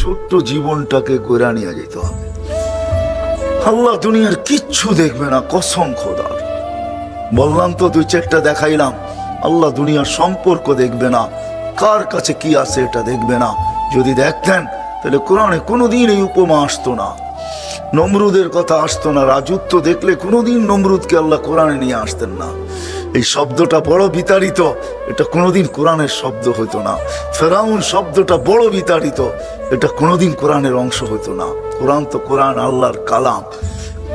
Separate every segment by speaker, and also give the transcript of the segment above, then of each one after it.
Speaker 1: ছোট্ট জীবনটাকে গোড়া নিয়ে যেতে হবে। আল্লাহ দুনিয়ার কিচ্ছু দেখবে না, কসম খোদার। বললাম তো, 2-4টা দেখাইলাম। আল্লাহ দুনিয়ার সম্পর্ক দেখবে না, কার কাছে কি আছে এটা দেখবে না। যদি দেখতেন তাহলে কোরআনে কোনোদিন এই উপমা আসতো না, নমরুদের কথা আসতো না। রাজত্ব দেখলে কোনোদিন নমরুদকে আল্লাহ কোরআনে নিয়ে আসতেন না। এই শব্দটা বড় বিতাড়িত, এটা কোনোদিন কোরআনের শব্দ হতো না। ফেরাউন শব্দটা বড় বিতাড়িত, এটা কোনোদিন কোরআনের অংশ হতো না। কোরআন তো কোরআন, আল্লাহর কালাম,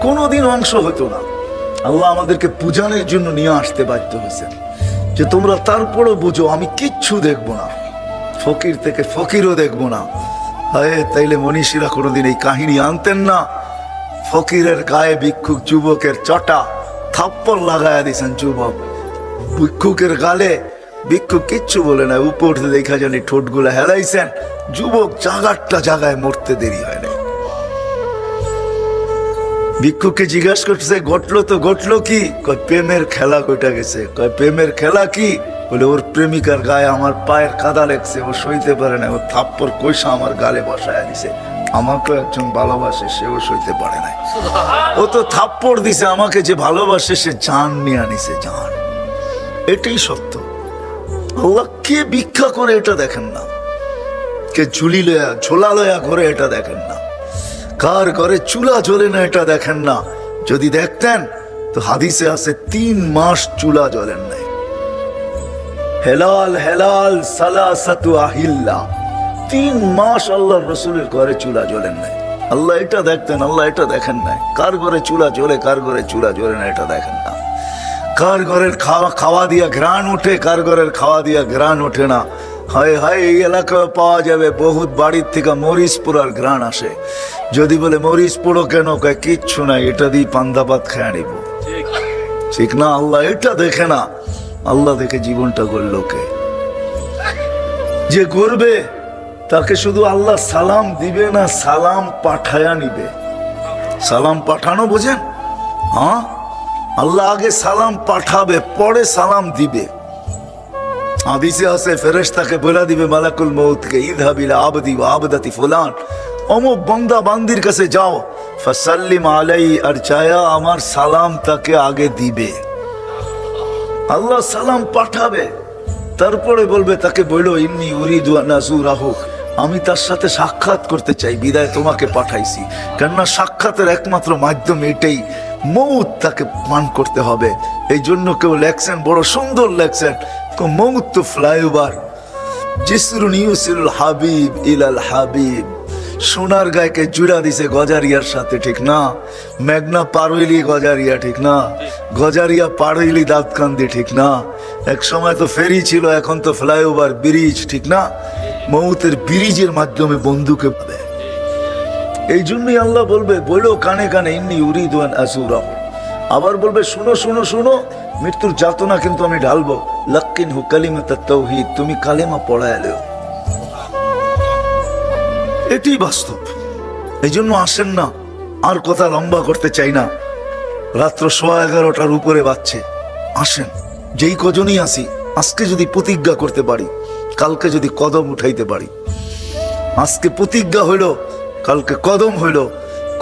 Speaker 1: কোনোদিন অংশ হতো না। আল্লাহ আমাদেরকে পূজানের জন্য নিয়ে আসতে বাধ্য হয়েছেন যে তোমরা তারপরও বুঝো আমি কিচ্ছু দেখবো না, ফকির থেকে ফকিরও দেখবো না। হায়, তাইলে মনীষীরা কোনোদিন এই কাহিনী আনতেন না। ফকিরের গায়ে ভিক্ষুক যুবকের চটা থাপ্পড় লাগাইয়া দিয়েছেন যুবক, ভিক্ষুকের গালে। ভিক্ষুক কিচ্ছু বলে না, উপর দেখা জানি ঠোঁটগুলো হেলাইছেন। যুবক জাগারটা জাগায় মরতে দেরি হয় না। ভিক্ষুককে জিজ্ঞাসা করছে ঘটলো তো ঘটলো কি? কয় প্রেমের খেলা কইটা গেছে। কয় প্রেমের খেলা কি? বলে ওর প্রেমিকার গায়ে আমার পায়ের কাদা লেগছে, ও সইতে পারে না, ও থাপ্পড় কইসা আমার গালে বসায় দিছে। আমাকে একজন ভালোবাসে, সেও সইতে পারে না। ও তো থাপ্পড় দিছে আমাকে, যে ভালোবাসে সে জান নিয়ে আনিছে, জান। এটাই সত্য। আল্লাহ কে ভিক্ষা করে এটা দেখেন না, কে ঝুলি লয়া ঝোলা লয়া করে এটা দেখেন না, কার ঘরে চুলা জ্বলে না এটা দেখেন না। যদি দেখতেন তো হাদিসে আছে 3 মাস চুলা জ্বলেন নাই। হেলাল হেলাল সালাসাতু আহিল্লা, 3 মাস আল্লাহর রাসূলের ঘরে চুলা জ্বলেন নাই। আল্লাহ এটা দেখতেন, আল্লাহ এটা দেখেন নাই। কার ঘরে চুলা জ্বলে, কার ঘরে চুলা জ্বলে না এটা দেখেন না। কার ঘরের খাওয়া দিয়া ঘ্রাণ ওঠে, কার ঘরের খাওয়া দিয়া ঘ্রাণ ওঠে না। হায় হায়, এই এলাকায় পাওয়া যাবে বহুত বাড়ির থেকে মরিচ পোড়ার ঘ্রাণ আসে। যদি বলে মরিচ পোড়ো কেন? কয় কিচ্ছু নাই, এটা দিয়ে পান্তা ভাত খেয়ে নিব। ঠিক না? আল্লাহ এটা দেখে না। আল্লাহ দেখে জীবনটা গড়ল কে? যে গড়বে তাকে শুধু আল্লাহ সালাম দিবে না, সালাম পাঠায়া নিবে। সালাম পাঠানো বোঝেন? হ্যাঁ, আল্লাহ আগে সালাম পাঠাবে, পরে সালাম দিবে। হাদিসে আছে ফেরেশতাকে বলে দিবে মালাকুল মউতকে, ইযহাব ইলা আবদি ওয়া আবদাতি ফুলান, অমুক বান্দা বান্দির কাছে যাও, ফাসাল্লিম আলাইহি, আর চায়া আমার সালাম তাকে আগে দিবে। আল্লাহ সালাম পাঠাবে, তারপরে বলবে তাকে বলো ইন্নী উরিদু আন আযুরাহু, আমি তার সাথে সাক্ষাৎ করতে চাই, বিদায় তোমাকে পাঠাইছি। কেননা সাক্ষাতের একমাত্র মাধ্যম এটাই, মউত তাকে পান করতে হবে। এই জন্য কেউ লেখছেন, বড় সুন্দর লেখছেন, মউত তো ফ্লাইওভার, জিসরুন ইউসিলুল হাবিব ইলাল হাবিব। সোনার গায়কে জুড়া দিছে গজারিয়ার সাথে, ঠিক না? মেঘনা পার হইলি গজারিয়া, ঠিক না? গজারিয়া পার হইলি দাঁতকান্দি, ঠিক না? এক সময় তো ফেরি ছিল, এখন তো ফ্লাইওভার, ব্রিজ, ঠিক না? মউতের ব্রিজের মাধ্যমে বন্ধুকে পাবে। এই জন্যই আল্লাহ বলবে বলো কানে কানে ইন্নী উরিদু আন আযুরাহু। আবার বলবে শুনো শুনো শুনো, মৃত্যুর যাতনা কিন্তু আমি ঢালবো। লাক্কিনহু কালিমাতাত তাওহীদ, তুমি কালেমা পড়ায় দেও। এটি বাস্তব। এই জন্য আসেন না, আর কথা লম্বা করতে চাই না। রাত্র 11:15 উপরে বাজছে। আসেন, যেই কজনই আসি, আজকে যদি প্রতিজ্ঞা করতে পারি, কালকে যদি কদম উঠাইতে পারি। আজকে প্রতিজ্ঞা হইল, কালকে কদম হইল।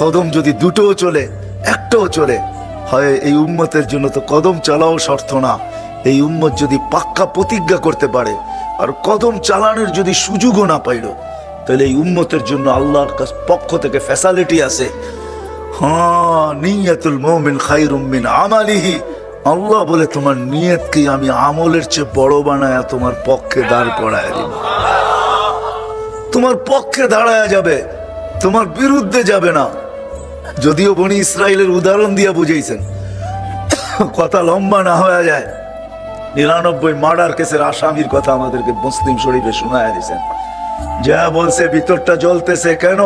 Speaker 1: কদম যদি দুটোও চলে, একটাও চলে, হয় এই উম্মতের জন্য তো কদম চালাও শর্ত না। এই উম্মত যদি পাক্কা প্রতিজ্ঞা করতে পারে আর কদম চালানোর যদি সুযোগও না পাইল, তাহলে এই উম্মতের জন্য আল্লাহর পক্ষ থেকে ফ্যাসিলিটি আছে। হ্যাঁ, নিয়াতুল মুমিন খায়রুম মিন আমালিহি। আল্লাহ বলে তোমার নিয়তকে আমি আমলের চেয়ে বড় বানায়া তোমার পক্ষে দাঁড় করায় দিব। তোমার পক্ষে দাঁড়ায় যাবে, তোমার বিরুদ্ধে যাবে না। যদিও বনি ইসরাইলের উদাহরণ দিয়া বুঝাইছেন, কথা লম্বা না হয়ে যায়। 99 মার্ডার কেসের আসামির কথা আমাদেরকে মুসলিম শরীফে শোনায় দিয়েছেন। যা বলছে ভিতরটা জ্বলতেছে কেন?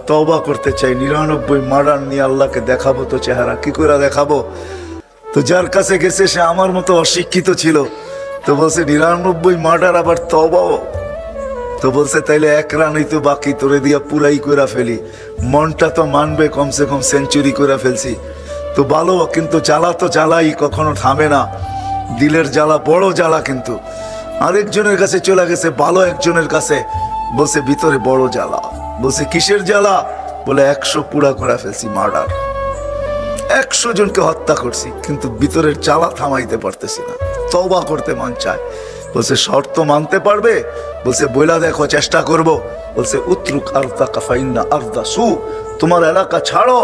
Speaker 1: তওবা করতে চাই। 99 মার্ডার নিয়ে আল্লাহকে দেখাবো তো চেহারা, কি করে দেখাবো? তো যার কাছে গেছে সে আমার মতো অশিক্ষিত ছিল, তো বলছে 99 মার্ডার আবার তওবাও। তো বলছে তাইলে 1 রানই তো বাকি, তোরে দিয়া পুরাই করে ফেলি। মনটা তো মানবে কমসে কম সেঞ্চুরি করে ফেলছি। তো ভালো, কিন্তু জ্বালা তো জ্বালাই, কখনো থামে না। দিলের জ্বালা বড় জ্বালা। কিন্তু আরেকজনের কাছে চলে গেছে, ভালো একজনের কাছে, বলছে ভিতরে বড় জ্বালা। বলছে কিসের জ্বালা? বলে 100 পুরা করে ফেলছি, মার্ডার, 100 জনকে হত্যা করছি, কিন্তু ভিতরের জ্বালা থামাইতে পারতেছি না, তওবা করতে মন চায়। বলছে শর্ত মানতে পারবে? বলছে বইলা দেখো, চেষ্টা করব। বলছে উতরুক আরদাকা ফাইন্না আরদা সু, তোমার এলাকা ছাড়ো,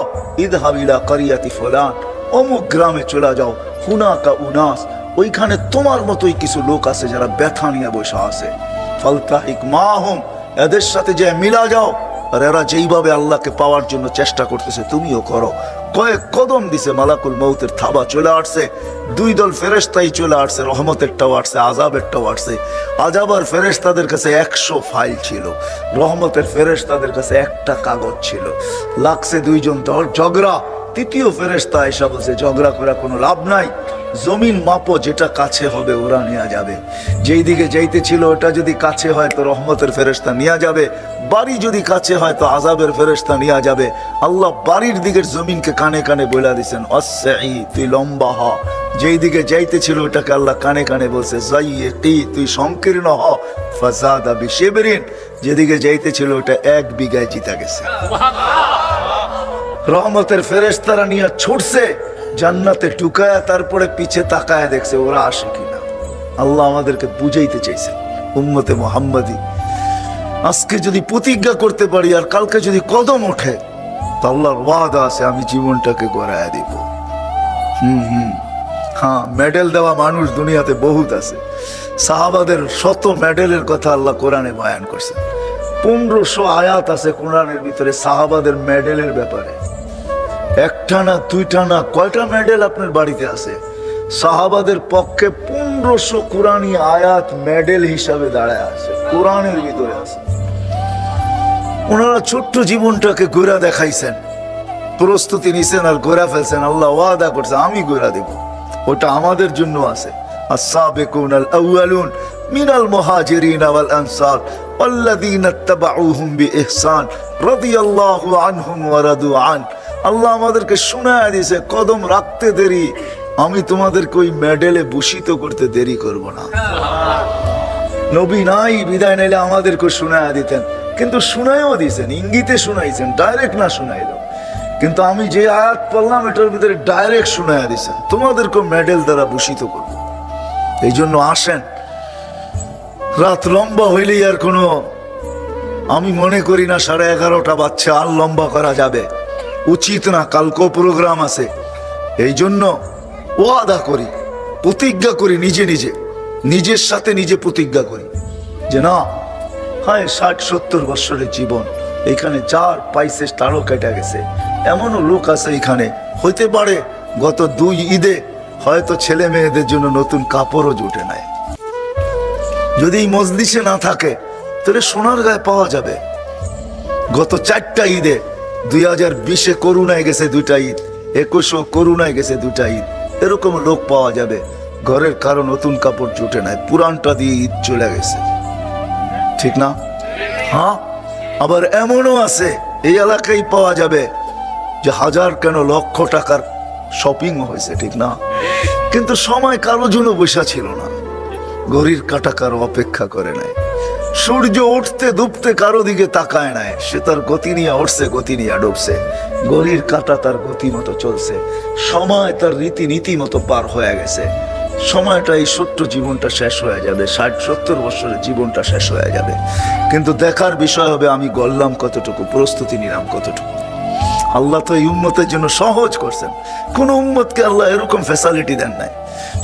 Speaker 1: ইদহাব ইলা কারিয়াতি ফুলান, অমুক গ্রামে চলে যাও, হুনাকা উনাস, ওইখানে তোমার মতোই কিছু লোক আছে যারা ব্যথা নিয়ে বসে আছে, ফালতাহিক মাহুম, এদের সাথে যে মিলা যাও, আর এরা যেইভাবে আল্লাহকে পাওয়ার জন্য চেষ্টা করতেছে তুমিও করো। কয়েক কদম দিছে, মালাকুল মউতের থাবা চলে আসছে, 2 দল ফেরেশতাই চলে আসছে, রহমতেরটাও আসছে, আযাবেরটাও আসছে। আযাবার ফেরেশতাদের কাছে 100 ফাইল ছিল, রহমতের ফেরেশতাদের কাছে একটা কাগজ ছিল। লাগছে 2 জন ঝগড়া, তৃতীয় ফেরেশতা এসে বলছে ঝগড়া করা কোনো লাভ নাই, জমিন মাপো, যেটা কাছে হবে ওরা নিয়ে যাবে, যেই দিকে যাইতে ছিল ওটা যদি কাছে হয় তো রহমতের ফেরেশতা নিয়ে যাবে, বাড়ি যদি কাছে হয় তো আযাবের ফেরেশতা নিয়ে যাবে। আল্লাহ বাড়ির দিকের জমিনকে কানে কানে বলে দিয়েছেন, অসসাই, তুই লম্বা হ। যেই দিকে যাইতে ছিল ওটাকে আল্লাহ কানে কানে বলছে, যাইয়েকি, তুই সংকীর্ণ হ। ফাসাদা বিশিবরিন, যেদিকে যাইতে ছিল ওটা 1 বিঘায় জিতা গেছে। রহমতের ফেরেশতারা নিয়ে ছুটছে, জান্নাতে ঢুকায়া তারপরে পিছে তাকায় দেখছে ওরা আসে কিনা। আল্লাহ আমাদেরকে বুঝাইতে চাইছে, উম্মতে মুহাম্মাদি আজকে যদি প্রতিজ্ঞা করতে পারি আর কালকে যদি কদম ওঠে তো আল্লাহর ওয়াদা আছে আমি জীবনটাকে গড়ায় দিব। হ্যাঁ, মেডেল দেওয়া মানুষ দুনিয়াতে বহুত আছে। সাহাবাদের 100 মেডেলের কথা আল্লাহ কোরআনে বয়ান করছে, 1500 আয়াত আছে কোরআনের ভিতরে সাহাবাদের মেডেলের ব্যাপারে। একটা না, 2টা না, কয়টা মেডেল আপনার বাড়িতে আছে? সাহাবাদের পক্ষে 1500 কোরআনী আয়াত মেডেল হিসাবে দাঁড়ায় আছে, কোরআনের ভিতরে আছে। ওনারা ছোট্ট জীবনটাকে ঘোরা দেখাইছেন, প্রস্তুতি নিছেন আর ঘোরা ফেলছেন। আল্লাহ ওয়াদা করছে আমি ঘোরা দেব, ওটা আমাদের জন্য আছে। আস-সাবিকুনাল আউয়ালুন মিনাল মুহাজিরিন ওয়াল আনসার ওয়াল্লাযীনা ইত্তাবাউহুম বিইহসান রাদিয়াল্লাহু আনহুম ওয়া রাদু আন। আল্লাহ আমাদেরকে শোনায় দিয়েছে, কদম রাখতে দেরি, আমি তোমাদেরকে ওই মেডেলে ভূষিত করতে দেরি করব না। নবী নাই, বিদায় নাইলে আমাদেরকে শোনায় দিতেন, কিন্তু শোনায়ও দিয়েছেন, ইঙ্গিতে শোনাইছেন, ডাইরেক্ট না শোনাইল। কিন্তু আমি যে আয়াত পড়লাম এটার ভিতরে ডাইরেক্ট শোনায় দিয়েছেন, তোমাদেরকে মেডেল দ্বারা ভূষিত করব। এই জন্য আসেন, রাত লম্বা হইলেই আর কোনো, আমি মনে করি না 11:30 বাজছে আর লম্বা করা যাবে, উচিত না, কালকেও প্রোগ্রাম আছে। এই জন্য ওয়াদা করি, প্রতিজ্ঞা করি, নিজের সাথে নিজে প্রতিজ্ঞা করি যে না, হ্যাঁ 60-70 বছরের জীবন, এখানে যার পাইছে তারও কেটে গেছে। এমনও লোক আছে এখানে, হইতে পারে গত 2 ঈদে হয়তো ছেলে মেয়েদের জন্য নতুন কাপড়ও জুটে নাই। যদি এই মজলিসে না থাকে তাহলে সোনার গায়ে পাওয়া যাবে। গত 4টা ঈদে, 2020-এ করুণায় গেছে 2টা ঈদ, 21-এ করুণায় গেছে 2টা ঈদ, এরকম লোক পাওয়া যাবে ঘরের কারো নতুন কাপড় জুটে নাই, পুরানটা দিয়ে ঈদ চলে গেছে, ঠিক না? হ্যাঁ, আবার এমনও আছে এই এলাকায় পাওয়া যাবে যে 1000 কেন লক্ষ টাকার শপিং হয়েছে, ঠিক না? কিন্তু সময় কারো জন্য বসা ছিল না, ঘড়ির কাঁটা কারো অপেক্ষা করে নাই, সূর্য উঠতে ডুবতে কারো দিকে তাকায় নাই, সে তার গতি নিয়ে উঠছে, গতি নিয়ে ডুবছে, ঘড়ির কাঁটা তার গতি মতো চলছে, সময় তার রীতিনীতি মতো পার হয়ে গেছে। সময়টা, এই ছোট্ট জীবনটা শেষ হয়ে যাবে, 60-70 বছরের জীবনটা শেষ হয়ে যাবে। কিন্তু দেখার বিষয় হবে আমি গড়লাম কতটুকু, প্রস্তুতি নিলাম কতটুকু। আল্লাহ তো এই উম্মতের জন্য সহজ করছেন, কোন উম্মতকে আল্লাহ এরকম ফ্যাসিলিটি দেন নাই।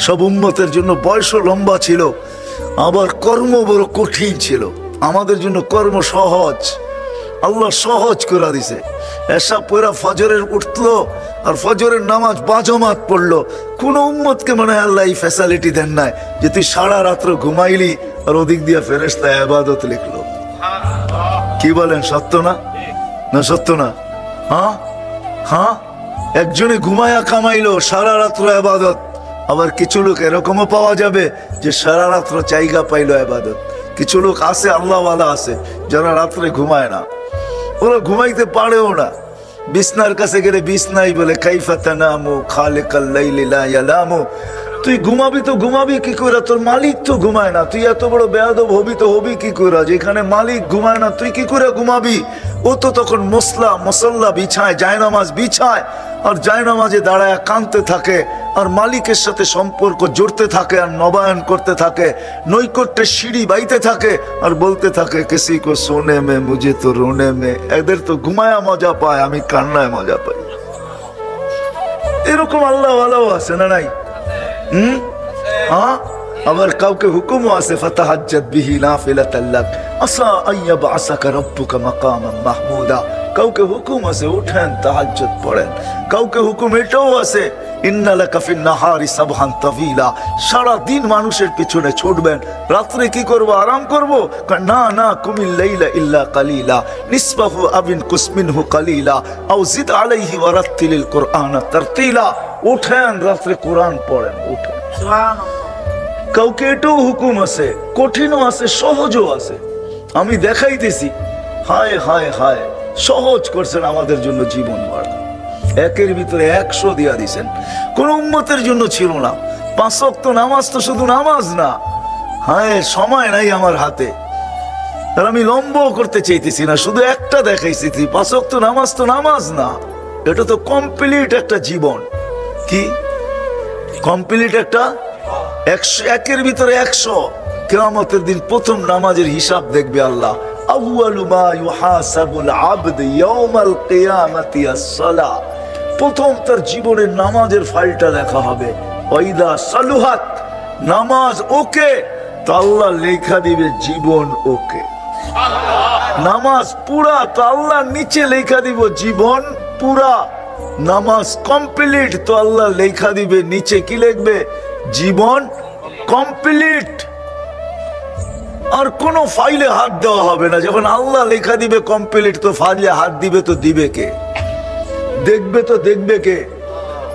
Speaker 1: সব উম্মতের জন্য বয়সও লম্বা ছিল, আবার কর্ম বড় কঠিন ছিল। আমাদের জন্য কর্ম সহজ, আল্লাহ সহজ করে দিছে। এসা পয়রা ফজরের উঠলো আর ফজরের নামাজ বাজমাত পড়লো। কোন উম্মতকে মনে হয় আল্লাহ এই ফ্যাসিলিটি দেন নাই যে তুই সারা রাত্র ঘুমাইলি আর ওদিক দিয়ে ফেরেশতা ইবাদত লিখলো। কি বলেন, সত্য না? না সত্য না? হ্যাঁ হ্যাঁ, একজনে ঘুমায়া কামাইলো, সারা রাত্র ইবাদত। আবার কিছু লোক এরকমও পাওয়া যাবে যে সারা রাত্র জায়গা পাইলো ইবাদত। কিছু লোক আছে, আল্লাহওয়ালা আছে, যারা রাত্রে ঘুমায় না, ওরা ঘুমাইতে পারেও না। বিছনার কাছে গেলে বিছনাই বলে কাইফা তানামু খালিকাল লাইলি লা ইয়ালামু, তুই ঘুমাবি তো ঘুমাবি কি করে? তোর মালিক তো ঘুমায় না। তুই এত বড় বেয়াদব হবি তো হবি কি করে? যেখানে মালিক ঘুমায় না তুই কি করে ঘুমাবি? ও তো তখন মসল্লা বিছায়, জায়নামাজ বিছায়, আর জায়নামাজে দাঁড়ায় কাঁদতে থাকে, আর মালিকের সাথে সম্পর্ক জড়তে থাকে, আর নবায়ন করতে থাকে, নৈকট্যের সিঁড়ি বাইতে থাকে, আর বলতে থাকে কিসি কো সোনে মে মুঝে তো রোনে মে। এদের তো ঘুমায়া মজা পায়, আমি কান্নায় মজা পাই। এরকম আল্লাহ ওয়ালাও আছে না নাই? আবার কাউকে হুকুমও আছে, ফাতাহাজ্জাত বিহি নাফিলাতাল লাক আসা আইয়াবআসাকা রাব্বুকা মাকামান মাহমুদা। কাউকে হুকুম আছে উঠেন তাহাজ্জুদ পড়েন। কাউকে হুকুম এটাও আছে, ইন্না লাকা ফিন নাহারি সাবহান তাওয়িলা। সারা দিন মানুষের পিছনে ছুটবেন, রাত্রে কি করব? আরাম করব? না না, কুমিল লাইলা ইল্লা কালিলা নিসফাহু আবিন কুসমিনহু কালিলা আও জিদ আলাইহি ওয়ারাত্তিলিল কুরআনা তারতিলা। উঠেন রাত্রে কোরআন পড়েন, উঠেন। সুবহানাল্লাহ। কাউকে এটাও হুকুম আছে, কঠিনও আছে, সহজও আছে। আমি দেখাইতেছি, হায় হায় হায়, সহজ করছেন আমাদের জন্য জীবন বাড়া। একের ভিতরে 100 দিয়া দিছেন, কোন উম্মতের জন্য ছিল না। 5 ওয়াক্ত নামাজ তো শুধু নামাজ না, হায় সময় নাই আমার হাতে, আর আমি লম্ব করতে চাইতেছি না, শুধু একটা দেখাইছি। 5 ওয়াক্ত নামাজ তো নামাজ না, এটা তো কমপ্লিট একটা জীবন। কি কমপ্লিট একটা 100, একের ভিতরে 100। কিয়ামতের দিন প্রথম নামাজের হিসাব দেখবে আল্লাহ। আউয়ালু মা ইউহাসাবুল আবদ ইয়াউমাল কিয়ামাতি আস-সালাহ। প্রথম তার জীবনের নামাজের ফাইলটা লেখা হবে। ওয়াইদা সালুহাত, নামাজ ওকে তো আল্লাহ লেখা দিবে জীবন ওকে। নামাজ পুরা তো আল্লাহ নিচে লেখা দিব জীবন পুরা। নামাজ কমপ্লিট তো আল্লাহ লেখা দিবে নিচে কি লিখবে? জীবন কমপ্লিট। আর কোন ফাইলে হাত দেওয়া হবে না। যখন আল্লাহ লেখা দিবে কমপ্লিট, তো ফাইলে হাত দিবে তো দিবে কে? দেখবে তো দেখবে কে?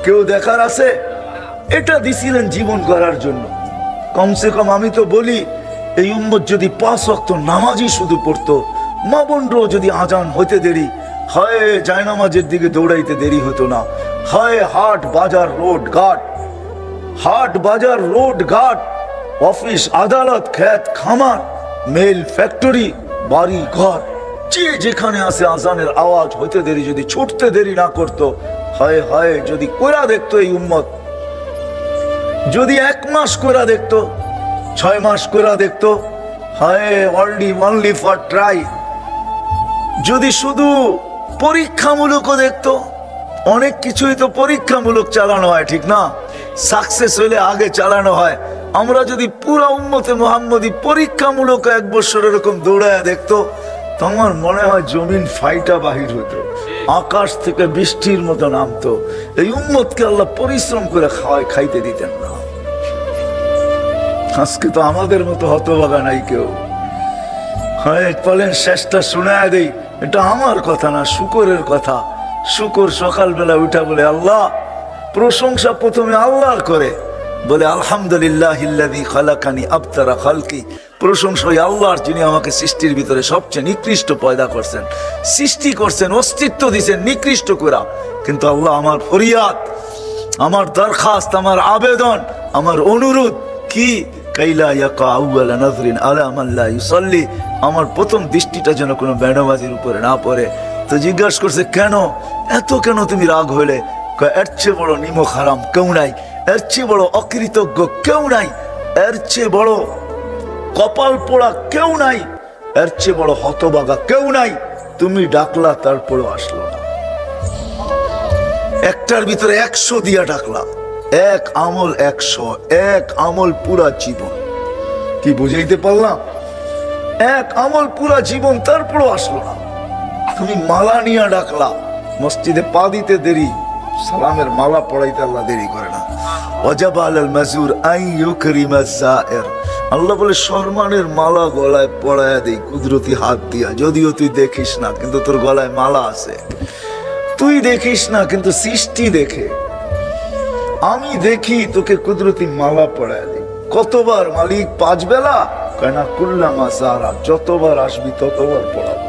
Speaker 1: কেউ দেখার আছে? এটা দিছিলেন জীবন করার জন্য। কমসে কম আমি তো বলি, এই উম্মত যদি 5 ওয়াক্ত নামাজই শুধু পড়তো, মা বোনরাও যদি আজান হইতে দেরি হয়, জায়নামাজের দিকে দৌড়াইতে দেরি হতো না। হয় হাট বাজার রোড ঘাট, হাট বাজার রোড ঘাট, অফিস আদালত, ক্ষেত খামার, মেল ফ্যাক্টরি, বাড়ি ঘর, যে যেখানে আছে আজানের আওয়াজ হইতে দেরি যদি ছুটতে দেরি না করতো, হায় হায় যদি কোরা দেখতো এই উম্মত, যদি 1 মাস কোরা দেখতো, 6 মাস কোরা দেখতো, হায় অনলি ফর ট্রাই। যদি শুধু পরীক্ষামূলকও দেখতো, অনেক কিছুই তো পরীক্ষামূলক চালানো হয়, ঠিক না? সাকসেস হইলে আগে চালানো হয়। আমরা যদি পুরা উম্মতে মুহাম্মদী পরীক্ষামূলক 1 বছর এরকম দৌড়ায় দেখতো, তোমার মনে হয় জমিন ফাইটা বাহির হতো, আকাশ থেকে বৃষ্টির মতো নামতো। এই উম্মতকে আল্লাহ পরিশ্রম করে খাইতে দিতেন না। আজকে তো আমাদের মতো হতভাগা নাই কেউ। হ্যাঁ বলেন, শেষটা শোনায় দেই, এটা আমার কথা না, শুকরের কথা। শুকর সকালবেলা উঠা বলে আল্লাহ, প্রশংসা প্রথমে আল্লাহর করে, বলে আলহামদুলিল্লাহিল্লাযী খালাকানি আবতারা খালকি। প্রশংসা ওই আল্লাহর, যিনি আমাকে সৃষ্টির ভিতরে সবচেয়ে নিকৃষ্ট পয়দা করছেন, সৃষ্টি করছেন, অস্তিত্ব দিয়েছেন নিকৃষ্ট করা। কিন্তু আল্লাহ, আমার ফরিয়াদ, আমার দরখাস্ত, আমার আবেদন, আমার অনুরোধ কি? কাইলা ইয়াকা আউয়ালা নাযরিন আলা মান লা ইউসাল্লি, আমার প্রথম দৃষ্টিটা যেন কোনো বেনামাজির উপরে না পড়ে। তো জিজ্ঞাসা করছে, কেন এত, কেন তুমি রাগ হইলে? এর চেয়ে বড় নিমক হারাম কেউ নাই, এর চেয়ে বড় অকৃতজ্ঞ কেউ নাই, এর চেয়ে বড় কপাল পোড়া কেউ নাই, এর চেয়ে বড় হতবাগা কেউ নাই। তুমি ডাকলা, তারপরেও আসলো না। একটার ভিতরে 100 দিয়া ডাকলা, 1 আমল 100, 1 আমল পুরা জীবন। কি বুঝাইতে পারলাম? 1 আমল পুরা জীবন, তারপরেও আসলো না। তুমি মালা নিয়ে ডাকলা, মসজিদে পা দিতে দেরি, সালামের মালা পড়াইতে আল্লাহ দেরি করে না। ওয়াজাবা আলাল মাজুর আন ইউকরিমা যায়ের, আল্লাহ বলে সম্মানের মালা গলায় পড়ায়া দেই কুদরতি হাত দিয়া। যদিও তুই দেখিস না, কিন্তু তোর গলায় মালা আছে। তুই দেখিস না, কিন্তু সৃষ্টি দেখে। আমি দেখি, তোকে কুদরতি মালা পড়ায়া দেই। কতবার মালিক? 5 বেলা? কেনা কুল্লামা সারা, যতবার আসবি ততবার পড়াবো।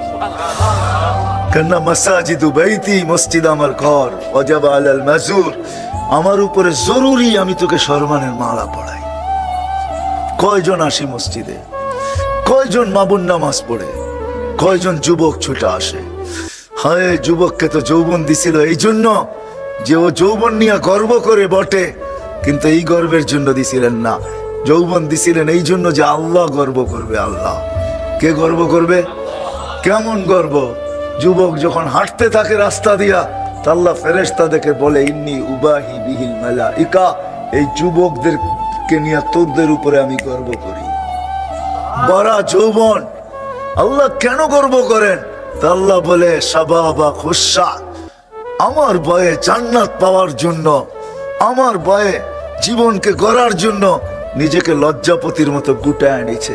Speaker 1: কেননা মাসাজিদু বাইতি, মসজিদ আমার ঘর। ওয়াজাবা আলাল মাজুর, আমার উপরে জরুরি আমি তোকে সম্মানের মালা পড়াই। কয়জন আসি মসজিদে, কয়জন মা বোন নামাজ পড়ে, কয়জন যুবক ছুটে আসে। হায়, যুবককে তো যৌবন দিছিল এই জন্য যে ও যৌবন নিয়ে গর্ব করে বটে, কিন্তু এই গর্বের জন্য দিছিলেন না। যৌবন দিছিলেন এই জন্য যে আল্লাহ গর্ব করবে। আল্লাহ কে গর্ব করবে? কেমন গর্ব? যুবক যখন হাঁটতে থাকে রাস্তা দিয়া, আল্লাহ ফেরেশতা দেখে বলে, ইন্নী উবাহি বিহিল মালাইকা, এই যুবকদেরকে নিয়ে তোদের উপরে আমি গর্ব করি। বড় যৌবন আল্লাহ কেন গর্ব করেন? তা আল্লাহ বলে, শাবাবা খুশা, আমার ভয়ে জান্নাত পাওয়ার জন্য, আমার ভয়ে জীবনকে গড়ার জন্য নিজেকে লজ্জাপতির মতো গুটায় নিছে।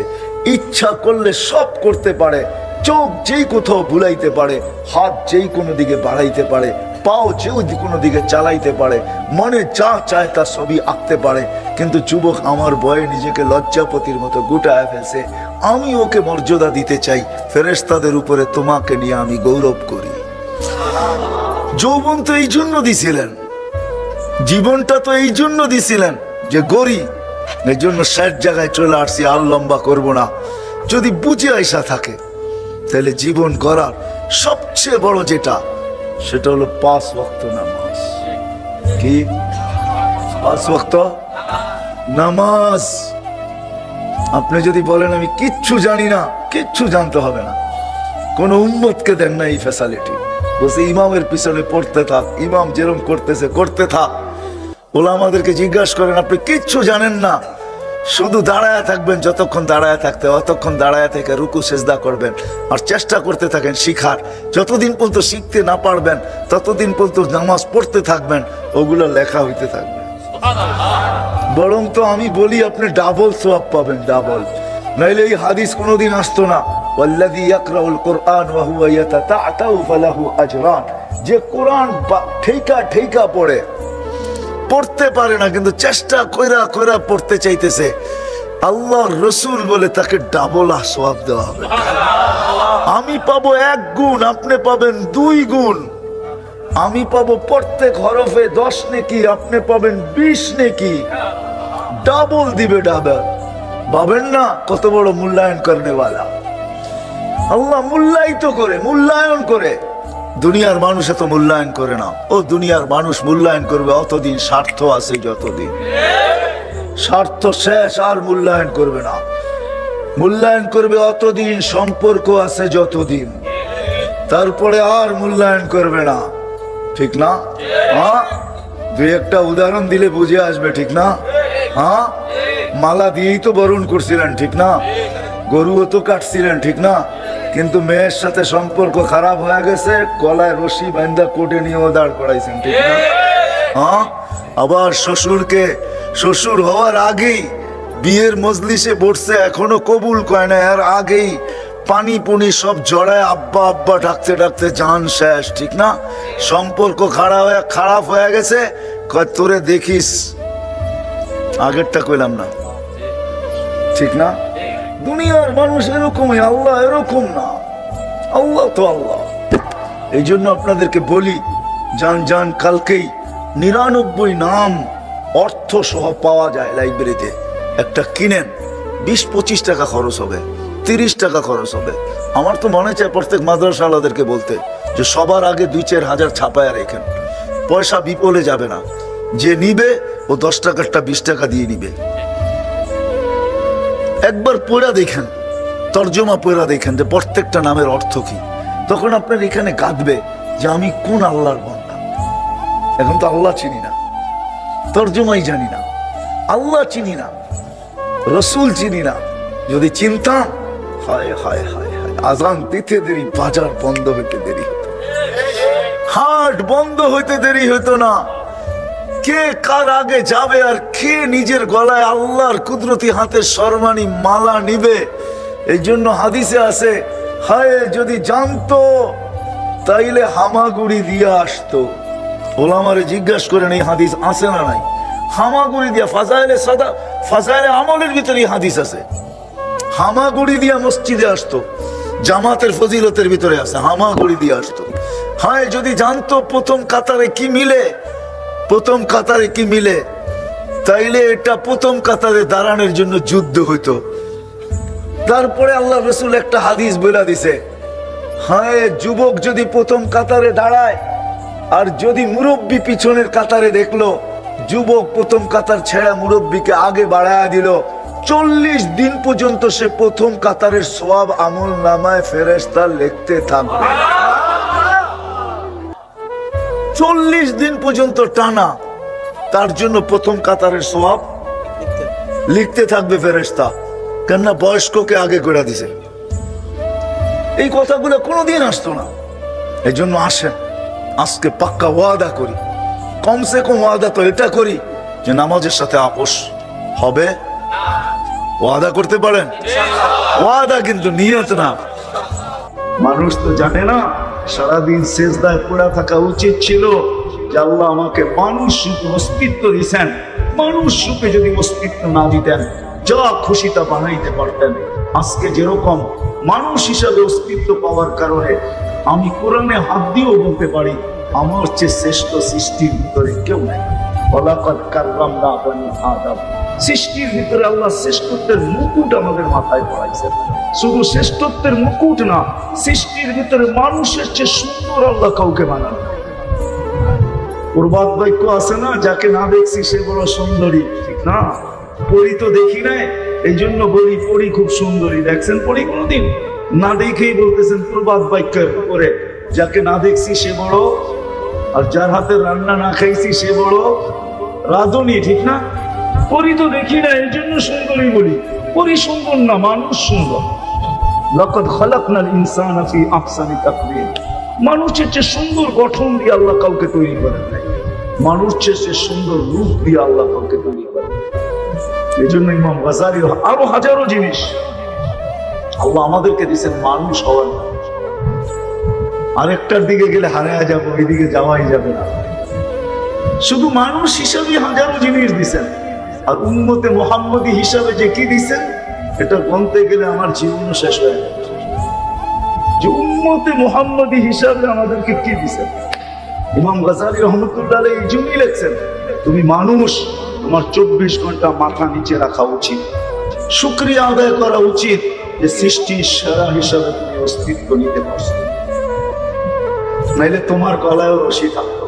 Speaker 1: ইচ্ছা করলে সব করতে পারে, চোখ যেই কোথাও ভুলাইতে পারে, হাত যেই কোনো দিকে বাড়াইতে পারে, পাও যে কোনো দিকে চালাইতে পারে, মনে যা চায় তা ছবি আঁকতে পারে, কিন্তু যুবক আমার ভয়ে নিজেকে লজ্জাপতির মতো গুটায় ফেলছে। আমি ওকে মর্যাদা দিতে চাই, ফেরেশতাদের উপরে তোমাকে নিয়ে আমি গৌরব করি। যৌবন তো এই জন্য দিছিলেন, জীবনটা তো এই জন্য দিছিলেন যে গড়ি। এই জন্য ৬০ জায়গায় চলে আসছি, আর লম্বা করব না। যদি বুঝে আইসা থাকে তাহলে জীবন গড়ার সবচেয়ে বড় যেটা, সেটা হলো ৫ ওয়াক্ত নামাজ। কি ৫ ওয়াক্ত নামাজ? আপনি যদি বলেন আমি কিচ্ছু জানি না, কিচ্ছু জানতে হবে না। কোন উম্মতকে দেন না এই ফ্যাসিলিটি, বলছে ইমামের পিছনে পড়তে থাক, ইমাম যেরকম করতেছে করতে থাক। ওলামাদেরকে জিজ্ঞাসা করেন আপনি কিচ্ছু জানেন না, শুধু দাঁড়ায় থাকবেন, যতক্ষণ দাঁড়ায় থাকতে অতক্ষণ দাঁড়ায় থেকে রুকু সেজদা করবেন, আর চেষ্টা করতে থাকেন শিখার। যতদিন পর্যন্ত শিখতে না পারবেন ততদিন পর্যন্ত নামাজ পড়তে থাকবেন, ওগুলো লেখা হইতে থাকবে। বরং তো আমি বলি আপনি ডাবল সওয়াব পাবেন, ডাবল। নাইলে এই হাদিস কোনোদিন আসতো না, ওয়াল্লাযী ইয়াকরাউল কুরআন ওয়া হুয়া ইয়াতাতাআতাউ ফালাহু আজরান। যে কোরআন ঠেকা ঠেকা পড়ে, পড়তে পারে না কিন্তু চেষ্টা কইরা কইরা পড়তে চাইতেছে, আল্লাহর রাসূল বলে তাকে ডাবল সওয়াব দেওয়া হবে। আমি পাবো ১ গুণ, আপনি পাবেন ২ গুণ। আমি পাবো প্রত্যেক হরফে ১০ নেকি, আপনি পাবেন ২০ নেকি। ডাবল দিবে, ডাবল। ভাবেন না কত বড় মূল্যায়ন করেনেওয়ালা আল্লাহ। মূল্যায়িত করে, মূল্যায়ন করে। দুনিয়ার মানুষ এত মূল্যায়ন করে না। ও দুনিয়ার মানুষ মূল্যায়ন করবে অতদিন স্বার্থ আছে যতদিন, স্বার্থ শেষ আর মূল্যায়ন করবে না। মূল্যায়ন করবে অতদিন সম্পর্ক আছে যতদিন, তারপরে আর মূল্যায়ন করবে না। ঠিক না? হ্যাঁ, দুই একটা উদাহরণ দিলে বুঝে আসবে। ঠিক না? হ্যাঁ, মালা দিয়েই তো বরণ করছিলেন, ঠিক না? গরুও তো কাটছিলেন, ঠিক না? কিন্তু মেয়ের সাথে সম্পর্ক খারাপ হয়ে গেছে, গলায় রশি বাঁধা কোটে নিয়ে দাঁড় করাইছেন, ঠিক না? হ্যাঁ, আবার শ্বশুরকে, শ্বশুর হওয়ার আগেই বিয়ের মজলিসে বসছে, এখনো কবুল কয় না, এর আগেই পানি পুনি সব জড়ায় আব্বা আব্বা ডাকতে ডাকতে জান শেষ, ঠিক না? সম্পর্ক খারাপ হয়ে গেছে, কয় তোরে দেখিস, আগেরটা কইলাম না, ঠিক না? দুনিয়ার মানুষ এরকমই, আল্লাহ এরকম না। আল্লাহ তো আল্লাহ। এই জন্য আপনাদেরকে বলি, যান কালকেই ৯৯ নাম অর্থ সহ পাওয়া যায় লাইব্রেরিতে, একটা কিনেন। ২০-২৫ টাকা খরচ হবে, ৩০ টাকা খরচ হবে। আমার তো মনে চায় প্রত্যেক মাদ্রাসাওয়ালাদেরকে বলতে যে সবার আগে ২-৪ হাজার ছাপায়া রেখেন, পয়সা বিপলে যাবে না। যে নিবে ও ১০ টাকারটা ২০ টাকা দিয়ে নিবে। একবার পড়া দেখেন, তর্জমা পড়া দেখেন যে প্রত্যেকটা নামের অর্থ কি, তখন আপনার এখানে কাঁদবে যে আমি কোন আল্লাহর বান্দা। এখন তো আল্লাহ চিনি না, তর্জমাই জানি না, আল্লাহ চিনি না, রসুল চিনি না। যদি চিনতাম, হায় হায় হায় হায়, আজান দিতে দেরি, বাজার বন্ধ হইতে দেরি হতো, হাট বন্ধ হইতে দেরি হতো না। কে কার আগে যাবে আর কে নিজের গলায় আল্লাহর কুদরতি হাতের সম্মানী মালা নিবে। এই জন্য হাদিসে আছে, হায় যদি জানতো তাইলে হামাগুড়ি দিয়ে আসতো। ওলামারে জিজ্ঞাসা করেন এই হাদিস আছে না নাই? হামাগুড়ি দিয়া, ফাজাইলে আমলের ভিতরে হাদিস আছে, হামাগুড়ি দিয়া মসজিদে আসতো। জামাতের ফজিলতের ভিতরে আছে, হামাগুড়ি দিয়ে আসতো। হায় যদি জানতো প্রথম কাতারে কি মিলে, প্রথম কাতারে কি মিলে? তাইলে এটা প্রথম কাতারে দাঁড়ানোর জন্য যুদ্ধ হইতো। তারপরে আল্লাহ রসুল একটা হাদিস বলে দিছে, হ্যাঁ যুবক যদি প্রথম কাতারে দাঁড়ায় আর যদি মুরব্বী পিছনের কাতারে দেখলো, যুবক প্রথম কাতার ছেড়া মুরব্বীকে আগে বাড়ায়া দিল, 40 দিন পর্যন্ত সে প্রথম কাতারের সওয়াব আমল নামায় ফেরেশতা লিখতে থাকবে। 40 দিন পর্যন্ত টানা তার জন্য প্রথম কাতারের সওয়াব লিখতে থাকবে ফেরেশতা। কেননা বয়স্ককে আগে করে দিছে। এই কথাগুলো কোনোদিন আসতো না। এই জন্য আসেন আজকে পাক্কা ওয়াদা করি, কমসে কম ওয়াদা তো এটা করি যে নামাজের সাথে আপোষ হবে। ওয়াদা করতে পারেন? ওয়াদা কিন্তু নিয়ত না। মানুষ তো জানে না সারাদিন সেজদায় পড়ে থাকা উচিত ছিল যে আল্লাহ আমাকে মানুষ রূপে অস্তিত্ব দিয়েছেন, মানুষ রূপে যদি অস্তিত্ব না দিতেন যা খুশি তা বানাইতে পারতেন। আজকে যেরকম মানুষ হিসাবে অস্তিত্ব পাওয়ার কারণে আমি কোরআনে হাত দিয়েও বলতে পারি আমার চেয়ে শ্রেষ্ঠ সৃষ্টির ভিতরে কেউ নেই। ওয়ালাকাদ কাররামনা বানি আদম। সৃষ্টির ভিতরে আল্লাহ শ্রেষ্ঠত্বের মুকুট আমাদের মাথায় পড়াইছেন। শুধু শ্রেষ্ঠত্বের মুকুট না, সৃষ্টির ভিতরে মানুষের চেয়ে সুন্দর আল্লাহ কাউকে বানান। প্রবাদ বাক্য আছে না, যাকে না দেখছি সে বড় সুন্দরী, ঠিক না? পরি তো দেখি নাই, এই জন্য বলি পরি খুব সুন্দরী। দেখছেন পরি কোনদিন? না দেখেই বলতেছেন প্রবাদ বাক্যের উপরে, যাকে না দেখছি সে বড়, আর যার হাতে রান্না না খাইছি সে বড় রাঁধুনি, ঠিক না? পরি তো দেখি না, এই জন্য সুন্দরী বলি। পরি সুন্দর না, মানুষ সুন্দর। লাকাদ খালাকনাল ইনসানা ফি আহসানি তাকওয়িম। মানুষের চেয়ে সুন্দর গঠন দিয়ে আল্লাহ কাউকে তৈরি করেন নাই, মানুষের চেয়ে সুন্দর রূপ দিয়ে আল্লাহ কাউকে তৈরি করেন। এই জন্য ইমাম গাজালি আরো হাজারো জিনিস আল্লাহ আমাদেরকে দিচ্ছেন মানুষ হওয়ার। আরেকটার দিকে গেলে হারায়া যাবো, এইদিকে যাওয়াই যাবে না। শুধু মানুষ হিসাবে হাজারো জিনিস দিচ্ছেন, আর উম্মতে মুহাম্মদী হিসাবে যে কি দিচ্ছেন এটা বলতে গেলে আমার জীবনও শেষ হয়ে যাবে। যে উম্মতে মুহাম্মদী হিসাবে আমাদেরকে কি দিচ্ছেন। ইমাম গাজালি রহমতুল্লাহ আলাইহি এই জন্যই লিখছেন, তুমি মানুষ, তোমার 24 ঘন্টা মাথা নিচে রাখা উচিত, শুকরিয়া আদায় করা উচিত যে সৃষ্টির সেরা হিসাবে তুমি অস্তিত্ব নিতে পারছো। নাইলে তোমার গলায়ও রশি থাকতো,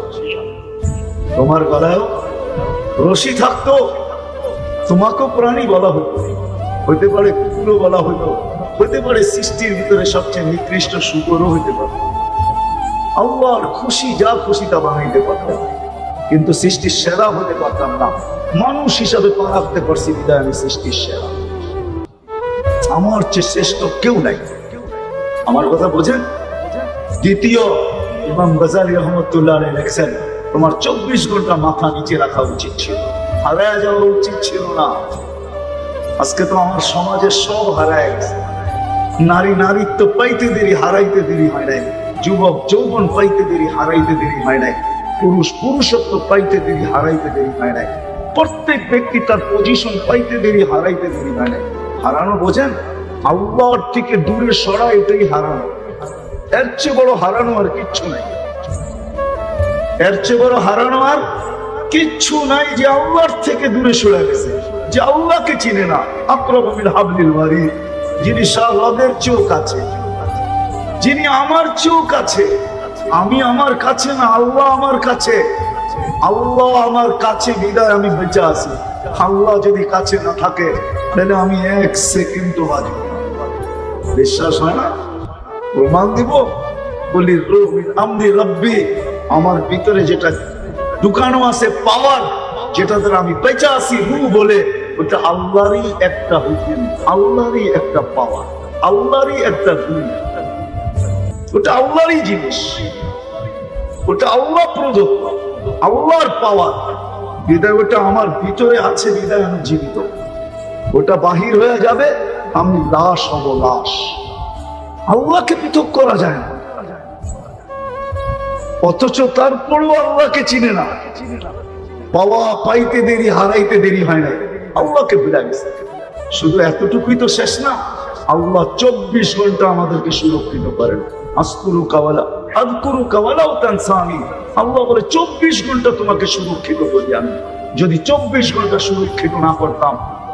Speaker 1: তোমার গলায়ও রশি থাকতো, তোমাকেও প্রাণী বলা হতো, হইতে পারে কুকুরও বলা হতো, হইতে পারে সৃষ্টির ভিতরে সবচেয়ে নিকৃষ্ট শুকরও হইতে পারে। আল্লাহর খুশি যা খুশি তা বানাইতে পারতাম, কিন্তু সৃষ্টির সেরা হতে পারতাম না। মানুষ হিসাবে পা রাখতে পারছি বিদায় আমি সৃষ্টির সেরা। আমার চেয়ে শ্রেষ্ঠ কেউ নাই। আমার কথা বোঝেন? দ্বিতীয়, ইমাম গাজালি রহমতুল্লাহ আলাইহি লেখছেন, তোমার 24 ঘন্টা মাথা নিচে রাখা উচিত ছিল, হারায় যাওয়া উচিত ছিল না। আজকে তো আমার সমাজের সব হারায় গেছে। নারী নারীত্ব পাইতে দেরি, হারাইতে দেরি হয় নাই। যুবক যৌবন পাইতে দেরি, হারাইতে দেরি হয় নাই। পুরুষ পুরুষত্ব পাইতে দেরি, হারাইতে দেরি হয় নাই। প্রত্যেক ব্যক্তি তার পজিশন পাইতে দেরি, হারাইতে দেরি হয় নাই। হারানো বোঝেন? আল্লাহর থেকে দূরে সরা, এটাই হারানো। এর চেয়ে বড় হারানো আর কিচ্ছু নাই। এর চেয়ে বড় হারানো আর কিচ্ছু নাই যে আল্লাহর থেকে দূরে সরে গেছে, যে আল্লাহকে চিনে না। আকরাবু মিন হাবলিল ওয়ারিদ, যিনি শাহরদের চেয়েও কাছে, যিনি আমার চেয়েও কাছে। আমি আমার কাছে না, আল্লাহ আমার কাছে। আল্লাহ আমার কাছে বিদায় আমি বেঁচে আছি। আল্লাহ যদি কাছে না থাকে তাহলে আমি 1 সেকেন্ড বাঁচব। বিশ্বাস হয় না? প্রমাণ দিব। বলি রূহ মিন আমরি রাব্বি, আমার ভিতরে যেটা ঢুকানো আছে পাওয়ার, যেটা দ্বারা আমি বেঁচে আছি, রূহ বলে, ওটা আল্লাহরই একটা হুকুম, আল্লাহরই একটা পাওয়ার, আল্লাহরই একটা গুণ। ওটা আল্লাহরই জিনিস, ওটা আল্লাহ প্রদত্ত, আল্লাহর পাওয়ার। বিদায় ওটা আমার ভিতরে আছে, বিদায় আমি জীবিত। ওটা বাহির হয়ে যাবে, আমি লাশ হব, লাশ। আল্লাহকে পৃথক করা যায় না, অথচ তারপরেও আল্লাহকে চিনে না। পাওয়া পাইতে দেরি, হারাইতে দেরি হয় না, আল্লাহকে ভুলে গেছে। শুধু এতটুকুই তো শেষ না, আল্লাহ 24 ঘন্টা আমাদেরকে সুরক্ষিত করেন। আস্তুরু কাওয়ালা আযকুরুকা ওয়ালাউ তানসানি। আল্লাহ বলে 24 ঘন্টা তোমাকে সুরক্ষিত করি আমি। যদি 24 ঘন্টা সুরক্ষিত না করতাম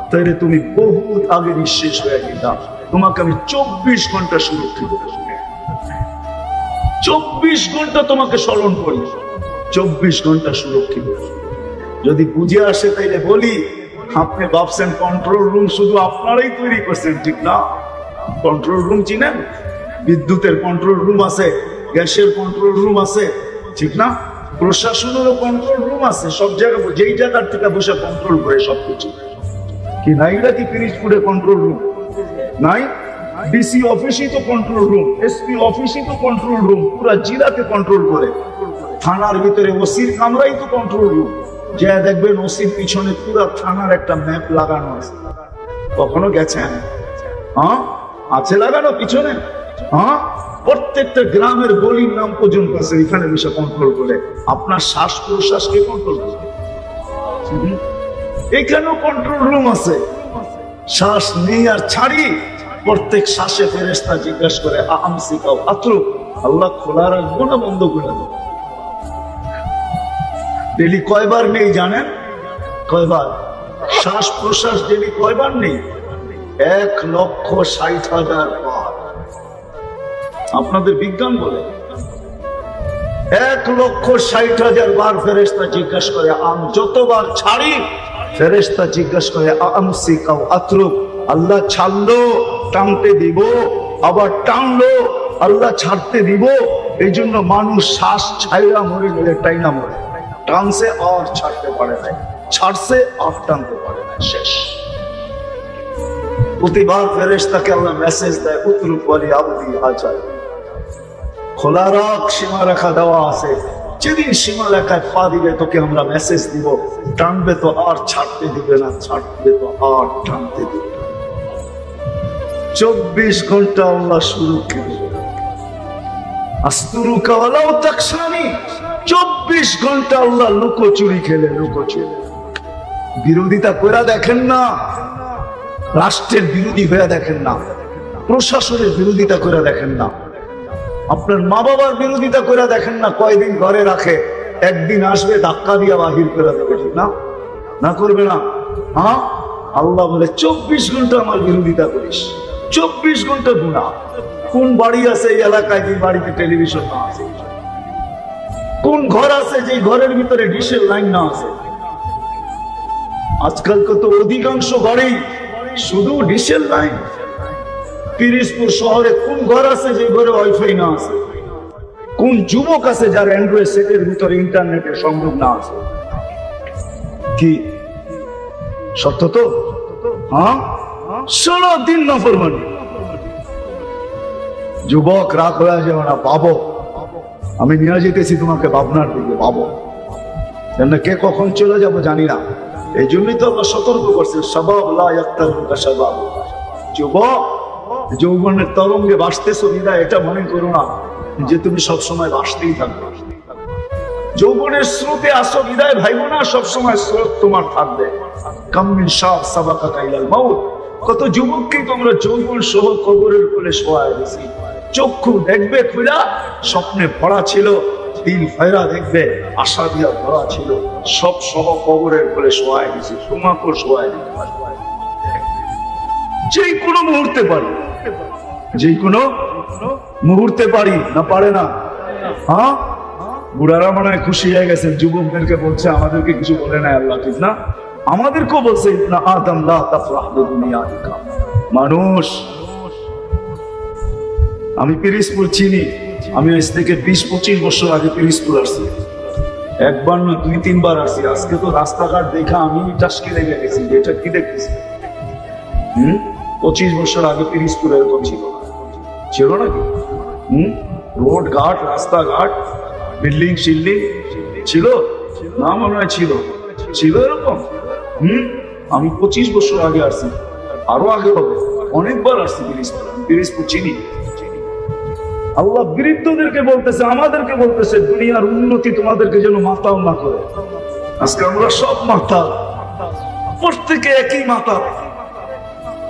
Speaker 1: তাহলে তুমি বহুত আগে নিঃশেষ হয়ে যেতাম। তোমাকে আমি 24 ঘন্টা সুরক্ষিত করি, 24 ঘন্টা তোমাকে স্মরণ করি, 24 ঘন্টা সুরক্ষিত। যদি বুঝে আসে তাইলে বলি, আপনি ভাবছেন কন্ট্রোল রুম শুধু আপনারাই তৈরি করছেন, ঠিক না? কন্ট্রোল রুম চিনেন? বিদ্যুতের কন্ট্রোল রুম আছে, গ্যাসের কন্ট্রোল রুম আছে, ঠিক না? প্রশাসনেরও কন্ট্রোল রুম আছে, সব জায়গায় যেই জায়গার থেকে বসে কন্ট্রোল করে সবকিছু। কি নাই নাকি পিরিজপুরে কন্ট্রোল রুম নাই? ডিসি অফিসই তো কন্ট্রোল রুম, এসপি অফিসই তো কন্ট্রোল রুম, পুরো জেলাকে কন্ট্রোল করে। থানার ভিতরে ওসির কামরাই তো কন্ট্রোল রুম। যা দেখবেন ওসির পিছনে পুরো থানার একটা ম্যাপ লাগানো আছে। কখনো গেছেন? হ্যাঁ, আছে লাগানো পিছনে। হ্যাঁ, প্রত্যেকটা গ্রামের গলির নাম পর্যন্ত আছে, এখানে বসে কন্ট্রোল করে। আপনার শ্বাস প্রশ্বাসকে কন্ট্রোল করে। এখানেও কন্ট্রোল রুম আছে। শ্বাস নেই আর ছাড়ি, প্রত্যেক শ্বাসে ফেরেশতা জিজ্ঞাসা করে আমসিকাও আতরুক, আল্লাহ খোলা রাখবো না বন্ধ করে দেবো? ডেলি কয়বার নেই জানেন? কয়বার? শ্বাস প্রশ্বাস ডেলি কয়বার নেই? 1,60,000 বার। আপনাদের বিজ্ঞান বলে 1,60,000 বার ফেরেশতা জিজ্ঞাসা করে। যতবার ছাড়ি ফেরেশতা জিজ্ঞাসা করে আমসিকাও আতরুক, আল্লাহ ছাড়লো টানতে দিব, আবার টানলো আল্লাহ ছাড়তে দিব। এই জন্য মানুষ শ্বাস ছাইরা মরে গেলে টাইনা মরে, টানছে আর ছাড়তে পারে না, ছাড়ছে আর টানতে পারে না, শেষ। প্রতিবার ফেরেশতাকে আল্লাহ মেসেজ দেয়, উতরুক ওয়ালি আবদি আজাল, খোলা রাখ, সীমা রেখা দেওয়া আছে। যেদিন সীমা রেখায় পা দিবে তোকে আমরা মেসেজ দিব, টানবে তো আর ছাড়তে দিবে না, ছাড়বে তো আর টানতে দিবে না। 24 ঘন্টা আল্লাহ সুরক্ষিত। আস্তুরুকা ওয়ালাউ তাকসানি, 24 ঘন্টা আল্লাহ লুকোচুরি খেলে, লুকোচুরি। বিরোধিতা করে দেখেন না, রাষ্ট্রের বিরোধী হয়ে দেখেন না, প্রশাসনের বিরোধিতা করে দেখেন না, আপনার মা বাবার বিরোধিতা করে দেখেন না। কয়দিন ঘরে রাখে, একদিন আসবে ধাক্কা দিয়া বাহির করে দেবে, ঠিক না? না করবে না? হ্যাঁ, আল্লাহ বলে 24 ঘন্টা আমার বিরোধিতা করিস, 24 ঘন্টা গুনাহ। কোন বাড়ি আছে এই এলাকায় যে বাড়িতে টেলিভিশন না আছে? কোন ঘর আছে যে ঘরের ভিতরে ডিশের লাইন না আছে? আজকাল তো অধিকাংশ ঘরেই শুধু ডিশের লাইন। পিরিজপুর শহরে কোন ঘর আছে যে ঘরে ওয়াইফাই না আছে? কোন যুবক আছে যার অ্যান্ড্রয়েড সেটের ভিতরে ইন্টারনেটের সংযোগ না আছে? কি সত্য তো? হ্যাঁ, সারাদিন নাফরমানি। যুবক রাগ হয়ে যাবে না, পাবো আমি নিয়ে যেতেছি তোমাকে ভাবনার দিকে, পাবো কে কখন চলে যাব জানি না। এই জন্যই তো আল্লাহ সতর্ক করছে, শাবাব লা ইয়াক্তারুকা শাবাব। যুবক যৌবনের তরঙ্গে ভাসতেছো বিদায় এটা মনে করো না যে তুমি সবসময় ভাসতেই থাকবে। যৌবনের স্রোতে আসো বিদায় ভাইবো না সবসময় স্রোত তোমার থাকবে। কামিন শাব সাবাকা ইলাল মাউত, কত যুবককে তোমরা যৌবন সহ কবরের কোলে শোয়ায় দিয়েছি। চক্ষু দেখবে খুলা, স্বপ্নে ভরা ছিল, দিল ফেরা দেখবে আশা দিয়া ভরা ছিল, সব সহ কবরের কোলে শোয়ায় দিয়েছি। তোমাকেও শোয়ায় দিতে পারে, যে কোনো মুহূর্তে পারি, যে কোনো মুহূর্তে পারি না, পারে না? হ্যাঁ, বুড়ারা মনে হয় খুশি হয়ে গেছেন, যুবকদেরকে বলছে আমাদেরকে কিছু বলে নাই আল্লাহ, ঠিক না? আমাদেরকেও বলছে না আদম লা তাফরাহ বিদুনিয়াকা। মানুষ, আমি পিরিজপুর চিনি, আমি আজ থেকে 20-25 বছর আগে পিরিজপুর আসছি, একবার না 2-3 বার আসছি। আজকে তো রাস্তাঘাট দেখা আমি টাসকে লেগে গেছি, এটা কি দেখতেছি। 25 বছর আগে পিরিজপুর এরকম ছিল না, ছিল নাকি? রোড ঘাট, রাস্তাঘাট, বিল্ডিং শিল্ডিং ছিল না? মনে হয় ছিল, ছিল এরকম। আমি 25 বছর আগে আসছি, আরো আগে হবে, অনেকবার আসছি পিরিজপুর, পিরিজপুর চিনি। আল্লাহ বিরুদ্ধদেরকে বলতেছে, আমাদেরকে বলতেছে দুনিয়ার উন্নতি তোমাদেরকে যেন মাতাল না করে। আজকে আমরা সব মাতাল, প্রত্যেকে একই মাতাল।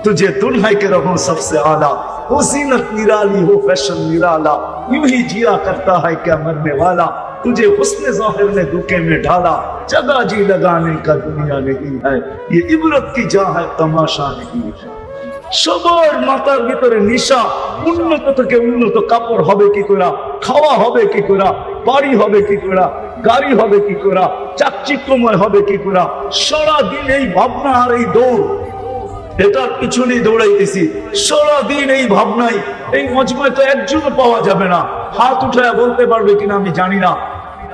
Speaker 1: तुझे दुल्हा के रहो सबसे आला, हो जीनत निराली हो फैशन निराला, यूं ही जिया करता है क्या मरने वाला, तुझे हुस्न ज़ाहिर ने धोखे में डाला, जगह जी लगाने का दुनिया नहीं है, ये इबरत की जा है तमाशा नहीं है। সবার মাথার ভিতরে নিশা, উন্নত থেকে উন্নত কাপড় হবে কি করে, খাওয়া হবে কি করে, বাড়ি হবে কি করে, গাড়ি হবে কি করে, চাকচিক্যময় হবে কি করে, সারাদিন এই ভাবনা আর এই দৌড়, এটার পিছনেই দৌড়াইতেছি সারাদিন এই ভাবনাই। এই মজমায় তো একজনও পাওয়া যাবে না, হাত উঠায় বলতে পারবে কিনা আমি জানি না,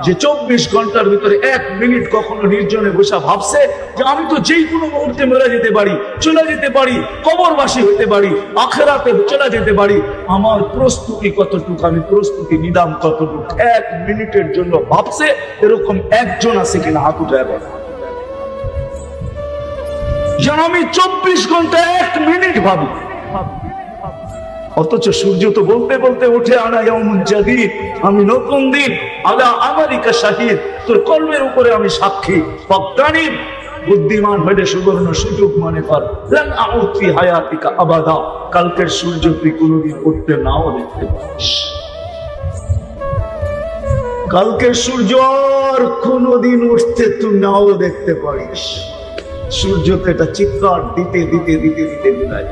Speaker 1: যে 24 ঘন্টার ভিতরে 1 মিনিট কখনো নির্জনে বসে ভাবছে যে আমি তো যেই কোনো মুহূর্তে মরে যেতে পারি, চলে যেতে পারি, কবরবাসী হতে পারি, আখিরাতে চলে যেতে পারি, আমার প্রস্তুতি কতটুকু, আমি প্রস্তুতি নিলাম কতটুকু, 1 মিনিটের জন্য ভাবছে, এরকম একজন আছে কিনা হাত উঠায় বলে। যেন আমি 24 ঘন্টা 1 মিনিট ভাবি, অথচ সূর্য তো বলতে বলতে উঠে আনা ইয়াউমুন জাদীদ, আমি নতুন দিন, আলা আমারিকা শাহিদ, তোর কলমের উপরে আমি সাক্ষী। ফাক্তানিব, বুদ্ধিমান হইলে সুবর্ণ সুযোগ মনে কর, লান আউদ ফি হায়াতিকা আবাদা, কালকের সূর্য তুই কোনোদিন উঠতে নাও দেখতে পারিস, কালকের সূর্য আর কোনোদিন উঠতে তুই নাও দেখতে পারিস। সূর্যকে একটা চিৎকার দিতে দিতে দিতে দিতে বিলায়,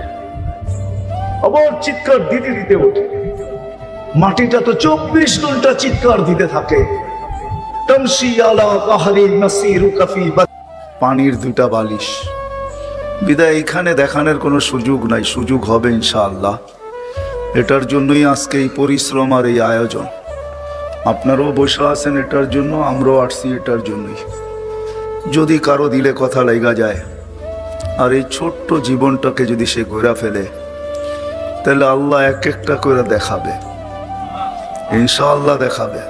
Speaker 1: আবার চিৎকার দিতে দিতে ওঠে। মাটিটা তো 24 ঘন্টা চিৎকার দিতে থাকে। পানির 2টা বালিশ বিদায়, এখানে দেখানোর কোনো সুযোগ নাই, সুযোগ হবে ইনশাআল্লাহ। এটার জন্যই আজকে এই পরিশ্রম আর এই আয়োজন। আপনারাও বসে আছেন এটার জন্য, আমরাও আসছি এটার জন্যই। যদি কারো দিলে কথা লেগা যায় আর এই ছোট্ট জীবনটাকে যদি সে ঘোরা ফেলে, তাহলে আল্লাহ এক একটা করে দেখাবে, ইনশাআল্লাহ দেখাবে।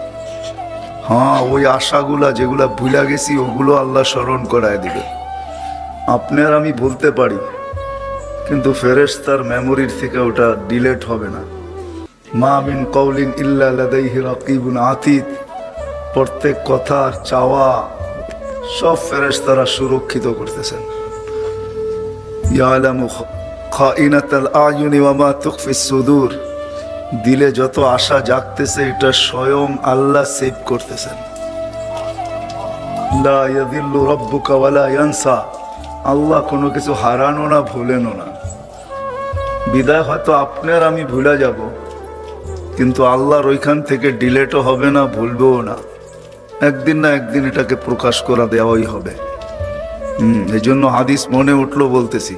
Speaker 1: হ্যাঁ, ওই আশাগুলা যেগুলা ভুলা গেছি ওগুলো আল্লাহ স্মরণ করায় দিবে। আপনার আমি বলতে পারি, কিন্তু ফেরেশতার মেমোরির থেকে ওটা ডিলেট হবে না। মা মিন কওলিন ইল্লা লাদাইহি রাকিবুন আতীদ, প্রত্যেক কথা চাওয়া সব ফেরেশতারা সুরক্ষিত করতেছেন। ইয়ালামু খাইনাতাল আয়ুনি ওয়া মা তুখফিস সুদূর, দিলে যত আশা জাগতেছে এটা স্বয়ং আল্লাহ সেভ করতেছেন। লা ইয়াযিল্লু রাব্বুকা ওয়া লা ইয়ানসা, আল্লাহ কোনো কিছু হারানো না, ভুলেনও না। বিদায় হয়তো আপনার আমি ভুলে যাব, কিন্তু আল্লাহর ওইখান থেকে ডিলেটও হবে না, ভুলবেও না। একদিন না একদিন এটাকে প্রকাশ করা দেওয়াই হবে। এই জন্য হাদিস মনে উঠলো বলতেছি,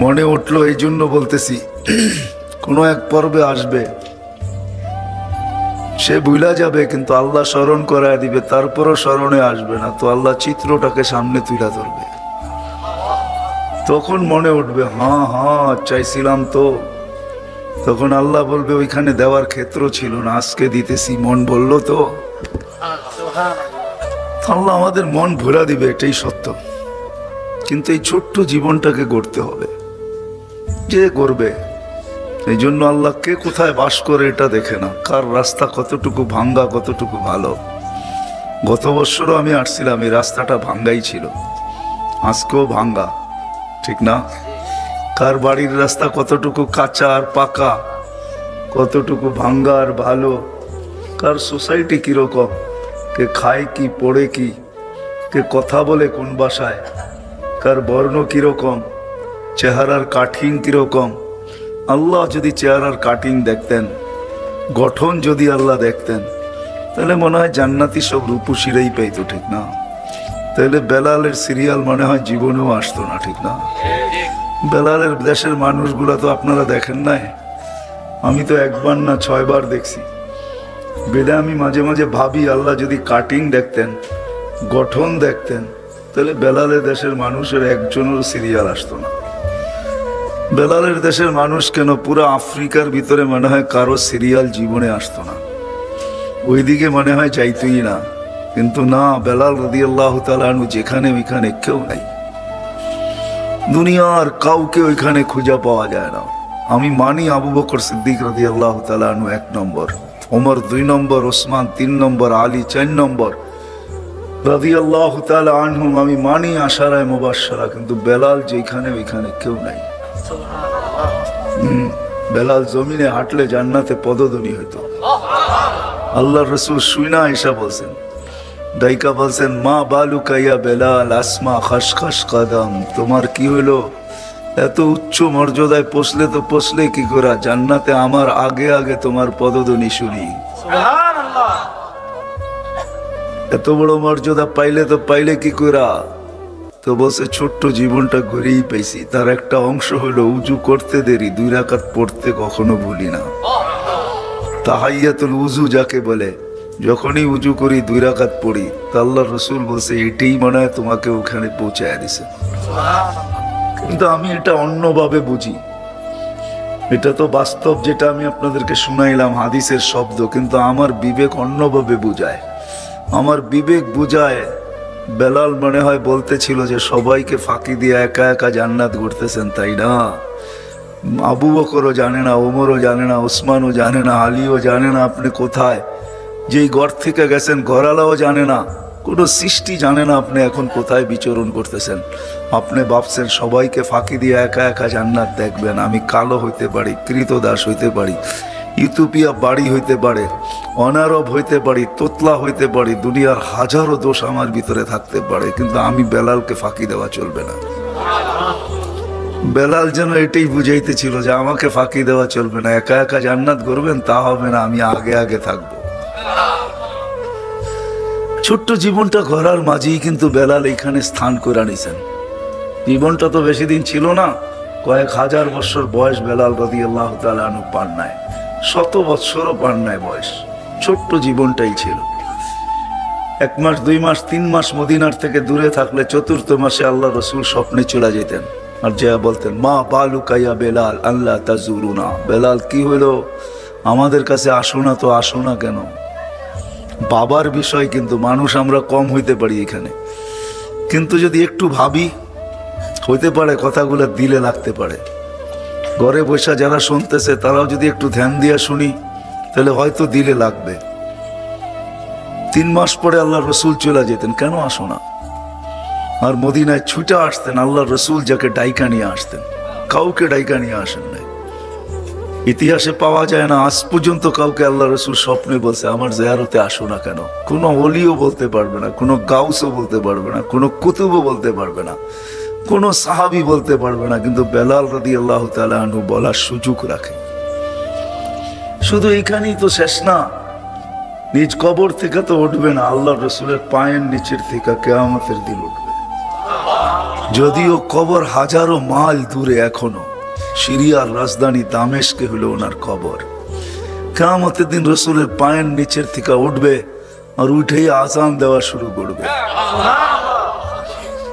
Speaker 1: মনে উঠলো এই জন্য বলতেছি, কোনো এক পর্বে আসবে, সে ভুলা যাবে কিন্তু আল্লাহ স্মরণ করায় দিবে, তারপরও স্মরণে আসবে না, তো আল্লাহ চিত্রটাকে সামনে তুলে ধরবে। তখন মনে উঠবে, হ্যাঁ হ্যাঁ চাইছিলাম তো। তখন আল্লাহ বলবে ওইখানে দেওয়ার ক্ষেত্র ছিল না, আজকে দিতেছি, মন বলল তো। আল্লাহ আমাদের মন ভরা দিবে, এটাই সত্য। কিন্তু এই ছোট্ট জীবনটাকে গড়তে হবে, যে গড়বে। এই জন্য আল্লাহ কে কোথায় বাস করে এটা দেখে না, কার রাস্তা কতটুকু ভাঙ্গা কতটুকু ভালো। গত বছরও আমি আসছিলাম, এই রাস্তাটা ভাঙ্গাই ছিল, আজকেও ভাঙ্গা, ঠিক না? কার বাড়ির রাস্তা কতটুকু কাঁচা আর পাকা, কতটুকু ভাঙ্গা আর ভালো, কার সোসাইটি কিরকম, কে খায় কি, পড়ে কি, কে কথা বলে কোন ভাষায়, কার বর্ণ কিরকম, চেহারার কাটিং কিরকম। আল্লাহ যদি চেহারার কাটিং দেখতেন, গঠন যদি আল্লাহ দেখতেন, তাহলে মনে হয় জান্নাতি সব রূপসীরাই পেইতো, ঠিক না? তাহলে বেলালের সিরিয়াল মনে হয় জীবনেও আসতো না, ঠিক না? বেলালের দেশের মানুষগুলা তো আপনারা দেখেন নাই, আমি তো 1 বার না 6 বার দেখছি। বেদে আমি মাঝে মাঝে ভাবি, আল্লাহ যদি কাটিং দেখতেন, গঠন দেখতেন, তাহলে বেলালের দেশের মানুষের একজনেরও সিরিয়াল আসতো না। বেলালের দেশের মানুষ কেন, পুরো আফ্রিকার ভিতরে মনে হয় কারো সিরিয়াল জীবনে আসতো না, ওইদিকে মনে হয় যাইতই না। কিন্তু না, বেলাল রাদিয়াল্লাহু তাআলা আনহু যেখানে, ওইখানে কেউ নাই, দুনিয়ার কাউকে ওইখানে খুঁজে পাওয়া যায় না। আমি মানি আবু বকর সিদ্দিক রাদিয়াল্লাহু তাআলা আনহু 1 নম্বর, ওমর 2 নম্বর, ওসমান 3 নম্বর, আলী 4 নম্বর, রাদিয়াল্লাহু তাআলা আনহুম, আমি মানি আশারায়ে মুবাশশারা, কিন্তু বেলাল যেখানে ওইখানে কেউ নাই। বেলাল জমিনে হাঁটলে জান্নাতে পদধ্বনি হইতো। আল্লাহর রাসূল শুইনা আয়েশা বলছেন, দাইকা বলছেন, মা বালুকা ইয়া বেলাল আসমা খাসখাস কাদাম, তোমার কি হইলো? এত উচ্চ মর্যাদায় পৌঁছলে তো পৌঁছলে কি করে? জান্নাতে আমার আগে আগে তোমার পদধ্বনি শুনি। সুবহানাল্লাহ। এত বড় মর্যাদা পাইলে তো পাইলে কি করে? তো বলছে, ছোট্ট জীবনটা ঘুরেই পাইছি। তার একটা অংশ হলো উজু করতে দেরি, 2 রাকাত পড়তে কখনো ভুলি না। তাহাইয়াতুল উজু যাকে বলে, যখনই উজু করি 2 রাকাত পড়ি। তা আল্লাহর রাসূল বলছে, এটাই মনে হয় তোমাকে ওখানে পৌঁছায় দিছে। কিন্তু আমি এটা অন্যভাবে বুঝি। এটা তো বাস্তব, যেটা আমি আপনাদেরকে শুনাইলাম হাদিসের শব্দ, কিন্তু আমার বিবেক অন্যভাবে বুঝায়। আমার বিবেক বুঝায় বেলাল মনে হয় বলতেছিল যে সবাইকে ফাঁকি দিয়ে একা একা জান্নাত ঘুরতেছেন, তাই না? আবু বকরও জানে না, ওমরও জানে না, ওসমানও জানে না, আলীও জানে না আপনি কোথায়। যেই ঘর থেকে গেছেন ঘরালাও জানে না, কোনো সৃষ্টি জানে না আপনি এখন কোথায় বিচরণ করতেছেন। আপনি ভাবছেন সবাইকে ফাঁকি দিয়ে একা একা জান্নাত দেখবেন। আমি কালো হইতে পারি, কৃতদাস হইতে পারি, ইউথোপিয়া বাড়ি হইতে পারে, অনারব হইতে পারি, তোতলা হইতে পারি, দুনিয়ার হাজারো দোষ আমার ভিতরে থাকতে পারে, কিন্তু আমি বেলালকে ফাঁকি দেওয়া চলবে না। বেলাল যেন এটাই বুঝাইতেছিল যে আমাকে ফাঁকি দেওয়া চলবে না, একা একা জান্নাত করবেন তা হবে না, আমি আগে আগে থাকবো। ছোট্ট জীবনটা ঘরার মাঝেই কিন্তু বেলাল এখানে স্থান করে নিছেন। জীবনটা তো বেশি দিন ছিল না, কয়েক হাজার বছর বয়স বেলাল রাদিয়াল্লাহু তাআলা আনহু পান নাই, 100 বছরও পান নাই বয়স। ছোট্ট জীবনটাই ছিল। 1 মাস 2 মাস 3 মাস মদিনার থেকে দূরে থাকলে 4th মাসে আল্লাহ রাসূল স্বপ্নে চলে যেতেন, আর যা বলতেন, মা বালুকা ইয়া বেলাল আল্লাহ তাজুরুনা, বেলাল কি হলো আমাদের কাছে আসো না? তো আসো না কেন? বাবার বিষয় কিন্তু মানুষ আমরা কম হইতে পারি এখানে, কিন্তু যদি একটু ভাবি হইতে পারে কথাগুলো দিলে লাগতে পারে। ঘরে বসে যারা শুনতেছে তারাও যদি একটু ধ্যান দিয়ে শুনি তাহলে হয়তো দিলে লাগবে। 3 মাস পরে আল্লাহ রসুল চলে যেতেন, কেন আসো না? আর মদিনায় ছুটে আসতেন, আল্লাহ রসুল যাকে ডাইকা নিয়ে আসতেন, কাউকে ডাইকা নিয়ে আসেন নাই। ইতিহাসে পাওয়া যায় না আজ পর্যন্ত কাউকে আল্লাহ রসুল স্বপ্নে বলছে আমার জিয়ারতে আসো না কেন। কোনো ওলিও বলতে পারবে না, কোনো গাউসও বলতে পারবে না, কোনো কুতুবও বলতে পারবে না, কোনো সাহাবী বলতে পারবে না, কিন্তু বেলাল রাদিয়াল্লাহু তাআলা আনহু বলার সুযোগ রাখে। শুধু এইখানেই তো শেষ না, নিজ কবর থেকে তো উঠবে না, আল্লাহ রসুলের পায়ের নিচের থেকে কিয়ামতের দিন উঠবে। যদিও কবর হাজারো মাইল দূরে, এখনো সিরিয়ার রাজধানী দামেস্কে হলো ওনার কবর। কিয়ামতের দিন রসুলের পায়ের নিচের থেকে উঠবে আর উঠেই আযান দেওয়া শুরু করবে।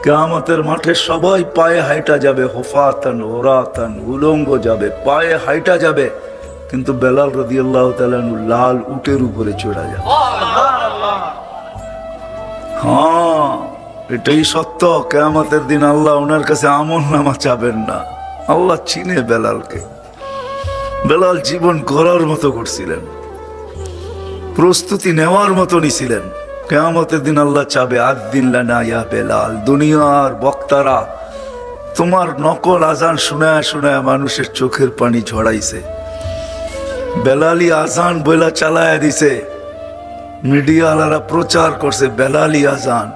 Speaker 1: কিয়ামতের মাঠে সবাই পায়ে হাইটা যাবে, হুফাতান ওরাতান, উলঙ্গ যাবে, পায়ে হাইটা যাবে, কিন্তু বেলাল রাদিয়াল্লাহু তাআলা লাল উটের উপরে চড়া যাবে। হ্যাঁ, এটাই সত্য। কিয়ামতের দিন আল্লাহ ওনার কাছে আমলনামা চাবেন না, আল্লাহ চিনে বেলালকে। বেলাল জীবন গড়ার মতো করছিলেন, প্রস্তুতি নেওয়ার মতো নিছিলেন। কিয়ামতের দিন আল্লাহ চাবে আদ্দিন লানা ইয়া বেলাল। দুনিয়ার বক্তারা তোমার নকল আজান শোনায় শোনায় মানুষের চোখের পানি ঝরাইছে, বেলালি আজান বইলা চালায়া দিছে, মিডিয়াওয়ালারা প্রচার করছে বেলালি আজান।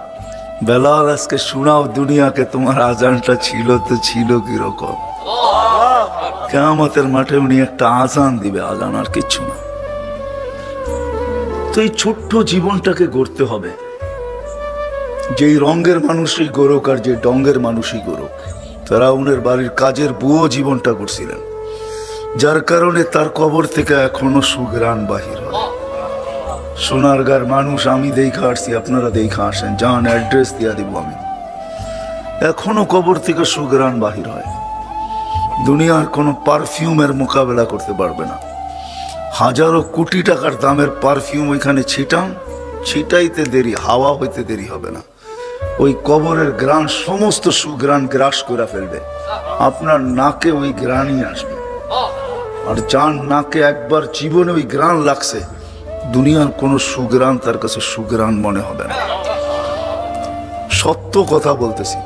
Speaker 1: বেলাল আজকে শোনাও দুনিয়াকে তোমার আজানটা ছিল তো ছিল কিরকম। কিয়ামতের মাঠে উনি একটা আজান দিবে, আজান আর কিচ্ছু না। তো এই ছোট্ট জীবনটাকে গড়তে হবে, যেই রঙের মানুষই গড়ুক আর যে ডঙ্গের মানুষই গড়ুক। তারা উনের বাড়ির কাজের বুয়ো জীবনটা করছিলেন, যার কারণে তার কবর থেকে এখনো সুঘ্রাণ বাহির হয়। সোনারগাঁর মানুষ আমি দেখা আসছি, আপনারা দেখা আসেন, যান অ্যাড্রেস দিয়া দিব আমি। এখনো কবর থেকে সুঘ্রাণ বাহির হয়, দুনিয়ার কোনো পারফিউমের মোকাবেলা করতে পারবে না। হাজারো কোটি টাকার দামের পারফিউম ওইখানে ছিটাইতে দেরি, হাওয়া হইতে দেরি হবে না। ওই কবরের গ্রাণ সমস্ত সুঘ্রাণ গ্রাস করে ফেলবে, আপনার নাকে ওই গ্রাণই আসবে। আর যার নাকে একবার জীবনে ওই গ্রাণ লাগছে, দুনিয়ার কোনো সুঘ্রাণ তার কাছে সুঘ্রাণ মনে হবে না। সত্য কথা বলতেছি।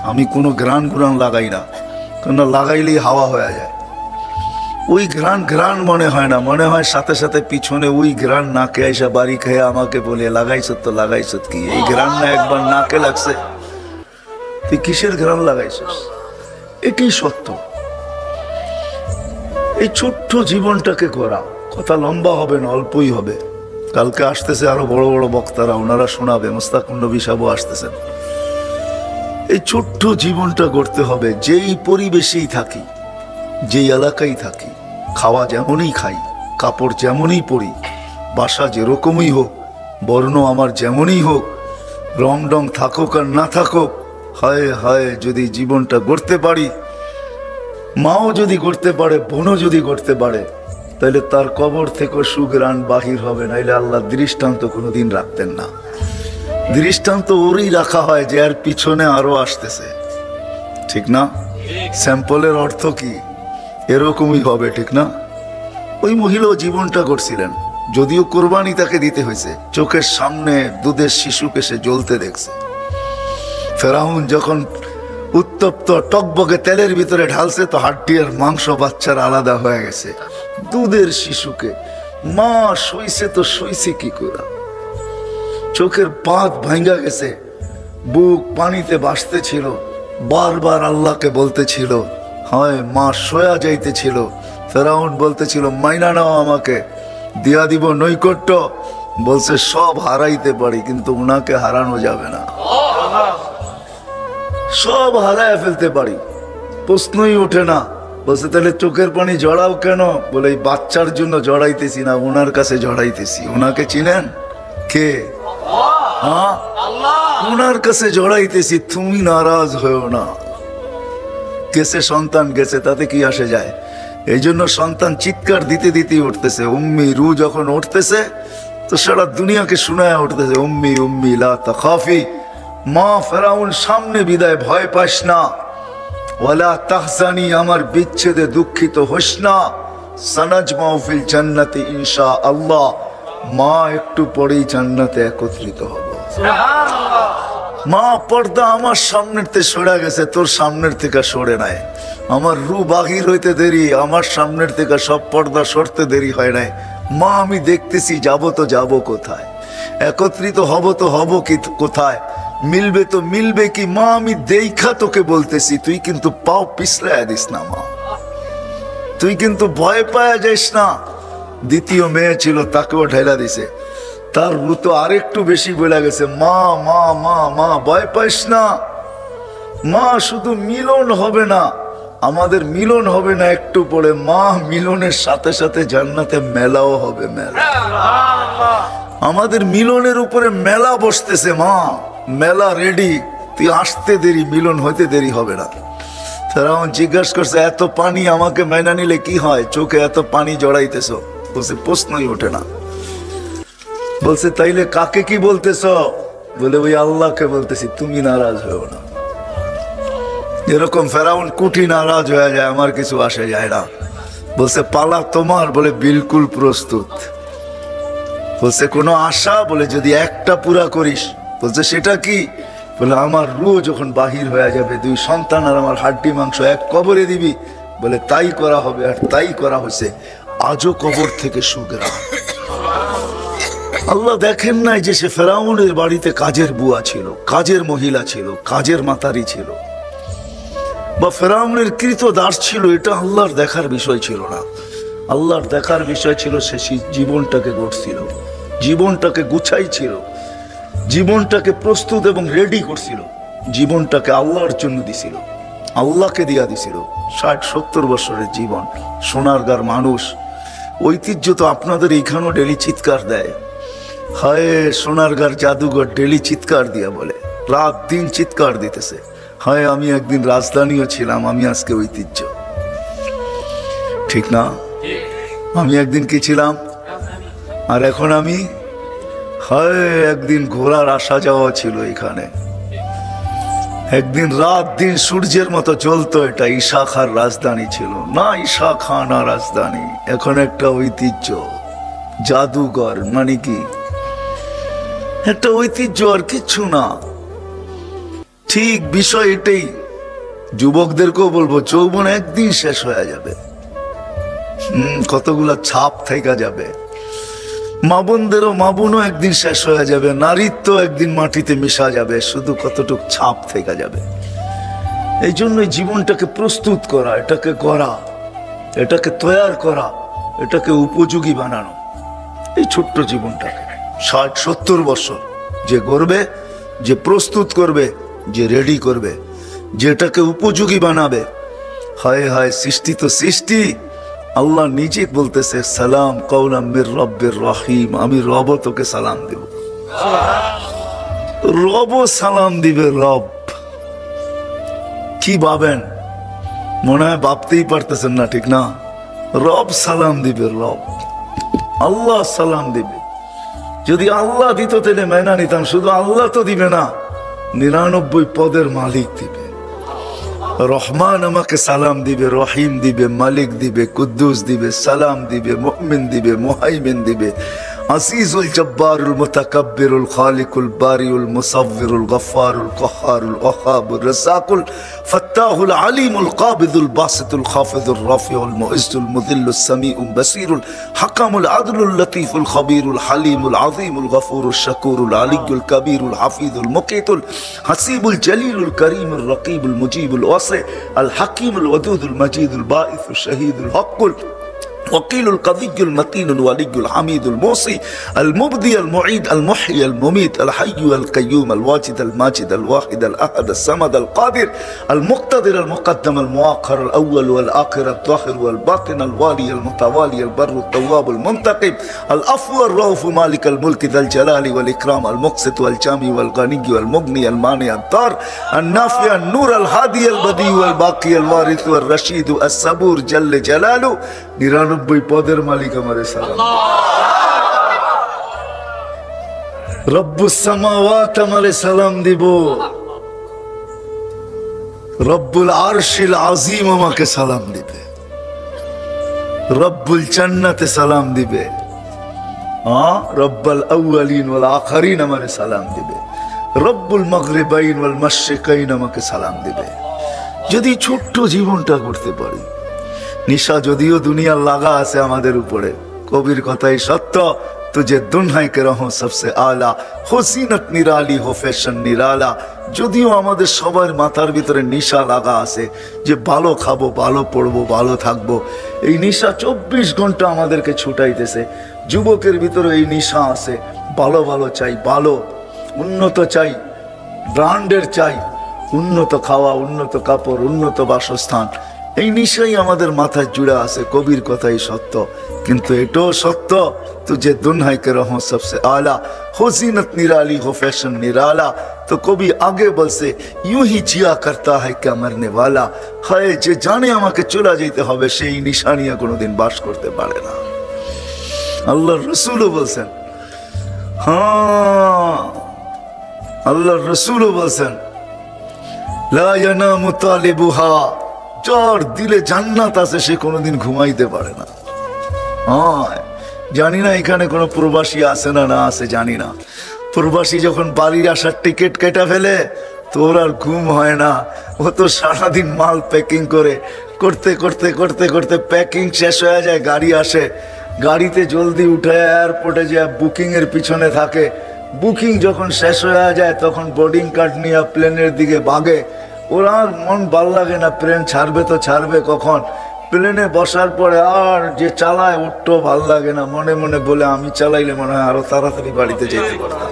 Speaker 1: আমি কোনো ঘ্রাণ ঘুরান লাগাই না, কেন লাগাইলেই হাওয়া হয়ে যায়। ওই ঘ্রাণ মনে হয় না, মনে হয় সাথে সাথে পিছনে ওই ঘ্রাণ নাকে এসে বাড়ি খেয়ে আমাকে বলে লাগাইছ তো লাগাইছ কি, এই ঘ্রাণ না একবার নাকে লাগছে, তুই কিসের ঘ্রাণ লাগাইছিস? এটাই সত্য। এই ছোট্ট জীবনটাকে করা, কথা লম্বা হবে না, অল্পই হবে। কালকে আসতেছে আরো বড় বড় বক্তারা, ওনারা শোনাবে, মুস্তাকুন নবী সাহেব আসতেছেন। এই ছোট্ট জীবনটা করতে হবে। যেই পরিবেশেই থাকি, যেই এলাকায় থাকি, খাওয়া যেমনই খাই, কাপড় যেমনই পরি, বাসা যেরকমই হোক, বর্ণ আমার যেমনই হোক, রং ডং থাকুক আর না থাকুক, হায় হায় যদি জীবনটা গড়তে পারি, মাও যদি করতে পারে, বোনও যদি করতে পারে, তাহলে তার কবর থেকে সুঘ্রাণ বাহির হবে। নাইলে আল্লাহ দৃষ্টান্ত কোনোদিন রাখতেন না। দৃষ্টান্ত ওরই রাখা হয় যে আর পিছনে আরো আসতেছে, ঠিক না? স্যাম্পলের অর্থ কি? এরকমই হবে, ঠিক না? ওই মহিলাও জীবনটা করছিলেন, যদিও কোরবানি তাকে দিতে হয়েছে। চোখের সামনে দুধের শিশুকে সে জ্বলতে দেখছে। ফেরাউন যখন উত্তপ্ত টকবগে তেলের ভিতরে ঢালছে, তো হাড্ডি আর মাংস বাচ্চার আলাদা হয়ে গেছে। দুধের শিশুকে মা সইছে তো সইছে কি করে? চোখের পাত ভাঙ্গা গেছে, বুক পানিতে ভাসতেছিল, বারবার আল্লাহকে বলতেছিল, হয় মা সয়া যাইতেছিল। ফেরাউন বলতেছিল মাইনা নাও, আমাকে দিয়া দিব নৈকট্য। বলছে সব হারাইতে পারি, কিন্তু উনাকে হারানো যাবে না। সব হারায় ফেলতে পারি, প্রশ্নই ওঠে না। বলছে তাহলে চোখের পানি জড়াও কেন? বলে এই বাচ্চার জন্য জড়াইতেছি না, ওনার কাছে জড়াইতেছি। ওনাকে চিনেন? কে? হ্যাঁ, ওনার কাছে জড়াইতেছি, তুমি নারাজ হয়েও না। গেছে সন্তান গেছে, তাতে কি আসে যায়? এই জন্য সন্তান চিৎকার দিতে দিতে উঠতেছে। উম্মি রু যখন উঠতেছে, তো সারা দুনিয়াকে শোনায় উঠতেছে, উম্মি উম্মি লা তাখাফি, মা ফেরাউন সামনে বিদায়, ভয় পাস না। ওয়ালা তাহজানি, আমার বিচ্ছেদে দুঃখিত হোস না। সানাজমাউ ফিল জান্নাতি ইনশাআল্লাহ, মা একটু পরেই জান্নাতে একত্রিত হব। মা পর্দা আমার সামনের থেকে সরে গেছে, তোর সামনের থেকে সরে নাই। আমার রু বাহির হইতে দেরি, আমার সামনের থেকে সব পর্দা সরতে দেরি হয় নাই। মা আমি দেখতেছি, যাব তো যাব কোথায়, একত্রিত হব তো হব কি কোথায়, মিলবে তো মিলবে কি? মা আমি দেখা তোকে বলতেছি, তুই কিন্তু পাও পিছলায় দিস না মা, তুই কিন্তু ভয় পাওয়া যাইস না। দ্বিতীয় মেয়ে ছিল, তাকেও ঢেলা দিছে। তার রু তো আরেকটু বেশি বলে গেছে, মা মা মা মা ভয় পাইস না মা, শুধু মিলন হবে না, আমাদের মিলন হবে না একটু পরে, মা মিলনের সাথে সাথে জান্নাতে মেলাও হবে। মেলা, আমাদের মিলনের উপরে মেলা বসতেছে মা, মেলা রেডি, তুই আসতে দেরি, মিলন হইতে দেরি হবে না। ফেরাউন জিজ্ঞাসা করছে, এত পানি আমাকে মাইনা নিলে কি হয়? চোখে এত পানি জড়াইতেছ? বলছে প্রশ্নই ওঠে না। বলছে তাইলে কাকে কি বলতেছ? বলে ওই আল্লাহকে বলতেছি, তুমি নারাজ হয়েও না। এরকম ফেরাউন কুটি নারাজ হয়ে যায়, আমার কিছু আসে যায় না। বলছে পালা তোমার? বলে বিলকুল প্রস্তুত। বলছে কোনো আশা? বলে যদি একটা পুরা করিস। বলছে সেটা কি? বলে আমার রু যখন বাহির হয়ে যাবে, দুই সন্তান আর আমার হাড্ডি মাংস এক কবরে দিবি। বলে তাই করা হবে, আর তাই করা হয়েছে। আজও কবর থেকে সুঘ্রাণ। আল্লাহ দেখেন নাই যে সে ফেরাউনের বাড়িতে কাজের বুয়া ছিল, কাজের মহিলা ছিল, কাজের মাতারি ছিল, বা ফেরাউনের কৃত দাস ছিল? এটা আল্লাহর দেখার বিষয় ছিল না। আল্লাহর দেখার বিষয় ছিল সে জীবনটাকে গড়ছিল, জীবনটাকে গুছাইছিল, জীবনটাকে প্রস্তুত এবং রেডি করছিল, জীবনটাকে আল্লাহর জন্য দিছিল, আল্লাহকে দিয়া দিছিল। 60-70 বছরের জীবন, সোনারগাঁর মানুষ। ঐতিহ্য তো আপনাদের এইখানেও ডেলি চিৎকার দেয়, হায় সোনারগাঁর জাদুঘর, ডেলি চিৎকার দিয়া বলে, রাত দিন চিৎকার দিতেছে, হায় আমি একদিন রাজধানীও ছিলাম, আমি আজকে ঐতিহ্য, ঠিক না? আমি একদিন কি ছিলাম, আর এখন আমি, হায় একদিন ঘোড়ার আসা যাওয়া ছিল এখানে, একদিন রাত দিন সূর্যের মতো চলতো। এটা ঈশা খার রাজধানী ছিল না, ঈশা খান আর রাজধানী, এখন একটা ঐতিহ্য, জাদুঘর। মানে কি? একটা ঐতিহ্য আর কিচ্ছু না। ঠিক বিষয় এটাই। যুবকদেরকেও বলবো, যৌবন একদিন শেষ হয়ে যাবে, কতগুলা ছাপ থেকে যাবে। মা বোনদেরও, মা বোনও একদিন শেষ হয়ে যাবে, নারীত্ব একদিন মাটিতে মিশা যাবে, শুধু কতটুক ছাপ থেকে যাবে। এই জন্যই জীবনটাকে প্রস্তুত করা, এটাকে করা, এটাকে তৈয়ার করা, এটাকে উপযোগী বানানো। এই ছোট্ট জীবনটাকে 60-70 বছর যে গড়বে, যে প্রস্তুত করবে, যে রেডি করবে, যেটাকে উপযোগী বানাবে। হায় হায়, সৃষ্টি তো সৃষ্টি, আল্লাহ নিজে বলতেছে সালাম কওলাম মির রব্বির রহিম, আমি রব তোকে সালাম দেব। রব সালাম দিবে, রব। কি ভাবেন? মনে হয় ভাবতেই পারতেছেন না, ঠিক না? রব সালাম দিবে, রব, আল্লাহ সালাম দিবে। যদি আল্লাহ দিত তাহলে মেনা নিতাম, শুধু আল্লাহ তো দিবে না, 99 পদের মালিক দিবে। রহমান আমাকে সালাম দিবে, রহিম দিবে, মালিক দিবে, কুদ্দুস দিবে, সালাম দিবে, মুমিন দিবে, মুহাইমিন দিবে, আসিজুল জব্বারুল মুতাকাব্বিরুল খালিকুল বারিউল মুসাవ్বিরুল গফফারুল কহ্হারুল ওয়াহাবুর রাসাকুল ফাত্তাহুল আলিমুল কাবিদুল বাসিতুল খাফিদুর রাফিউল মুইজ্জুল মুযিল্লুস সামিউল বাসিরুল হাকামুল আদলুল লতীফুল খবীরুল হালিমুল আযীমুল গফুরুশ শাকুরুল আলিয়ুল কবীরুল হাফিজুল মুকিতুল হাসিবুল জলিলুল করিমুল রকিবুল মুজিবুল ওয়াসি আল হাকিমুল ওয়াদুদুল মজিদুল বাঈসুশ শাহীদুল হকুল وكيل القضي المتين الولي الحميد الموصي المبدي المعيد المحيي المميت الحي القيوم الواجد الماجد الواحد الأحد الصمد القادر المقتدر المقدم المؤخر الأول والآخر الظاهر والباطن الوالي المتوالي البر التواب المنتقم العفو الرؤوف مالك الملك ذا الجلال والإكرام المقسط والجامع والغني والمغني المانع الضار النافع النور الهادي البديع والباقي الوارث والرشيد الصبور جل جلاله 99 পদের মালিক আমারে সালাম। রব্বুস সামাওয়াত আমারে সালাম দিব, রব্বুল আরশিল আযীম আমাকে সালাম দিবে, রব্বুল জান্নাতে সালাম দিবে, রব্বুল আউয়ালিন ওয়াল আখিরিন আমারে সালাম দিবে, রব্বুল মাগরিবাইন ওয়াল মাশরিকাইন আমাকে সালাম দিবে। যদি ছোট্ট জীবনটা করতে পারি। নিশা যদিও দুনিয়ার লাগা আছে আমাদের উপরে, কবির কথাই সত্য, তুঝে দুনহাই কে রহো সবসে আলা, হসিনত নিরালি হো ফ্যাশন নিরালা। যদিও আমাদের সবার মাথার ভিতরে নিশা লাগা আছে যে ভালো খাবো, ভালো পড়বো, ভালো থাকবো, এই নিশা 24 ঘন্টা আমাদেরকে ছুটাইতেছে। যুবকের ভিতরে এই নিশা আছে, ভালো ভালো চাই, ভালো উন্নত চাই, ব্র্যান্ডের চাই, উন্নত খাওয়া, উন্নত কাপড়, উন্নত বাসস্থান, এই নিশাই আমাদের মাথায় জুড়ে আছে। কবির কথাই সত্য, কিন্তু এটাও সত্য, তুঝে দুনহাই কে রহো সবসে আলা, হসিনত নিরালি হো ফ্যাশন নিরালা। তো কবি আগে বলছে ইউঁ হি জিয়া করতা হ্যায় ক্যা মরনে ওয়ালা। হায়, যে জানে আমাকে চলে যেতে হবে, সেই নিশা নিয়ে কোনোদিন বাস করতে পারে না। আল্লাহর রাসূলও বলছেন, হ্যাঁ, আল্লাহর রাসূলও বলছেন লা ইয়ানামু তালিবুহা, যার দিলে জান্নাত আছে সে কোনোদিন ঘুমাইতে পারে না। জানি না এখানে কোনো প্রবাসী আছে না না আছে জানি না। প্রবাসী যখন বাড়ির আসার টিকিট কেটে ফেলে তো ওর আর ঘুম হয় না। ও তো সারাদিন মাল প্যাকিং করে করতে করতে করতে করতে প্যাকিং শেষ হয়ে যায়, গাড়ি আসে, গাড়িতে জলদি উঠে এয়ারপোর্টে যে বুকিং এর পিছনে থাকে। বুকিং যখন শেষ হয়ে যায় তখন বোর্ডিং কার্ড নিয়ে প্লেনের দিকে ভাগে। ওর আর মন ভাল লাগে না, প্লেন ছাড়বে তো ছাড়বে কখন। প্লেনে বসার পরে আর যে চালায় ওরটাও ভাল লাগে না, মনে মনে বলে আমি চালাইলে মনে হয় আরো তাড়াতাড়ি বাড়িতে যেতে পারতাম।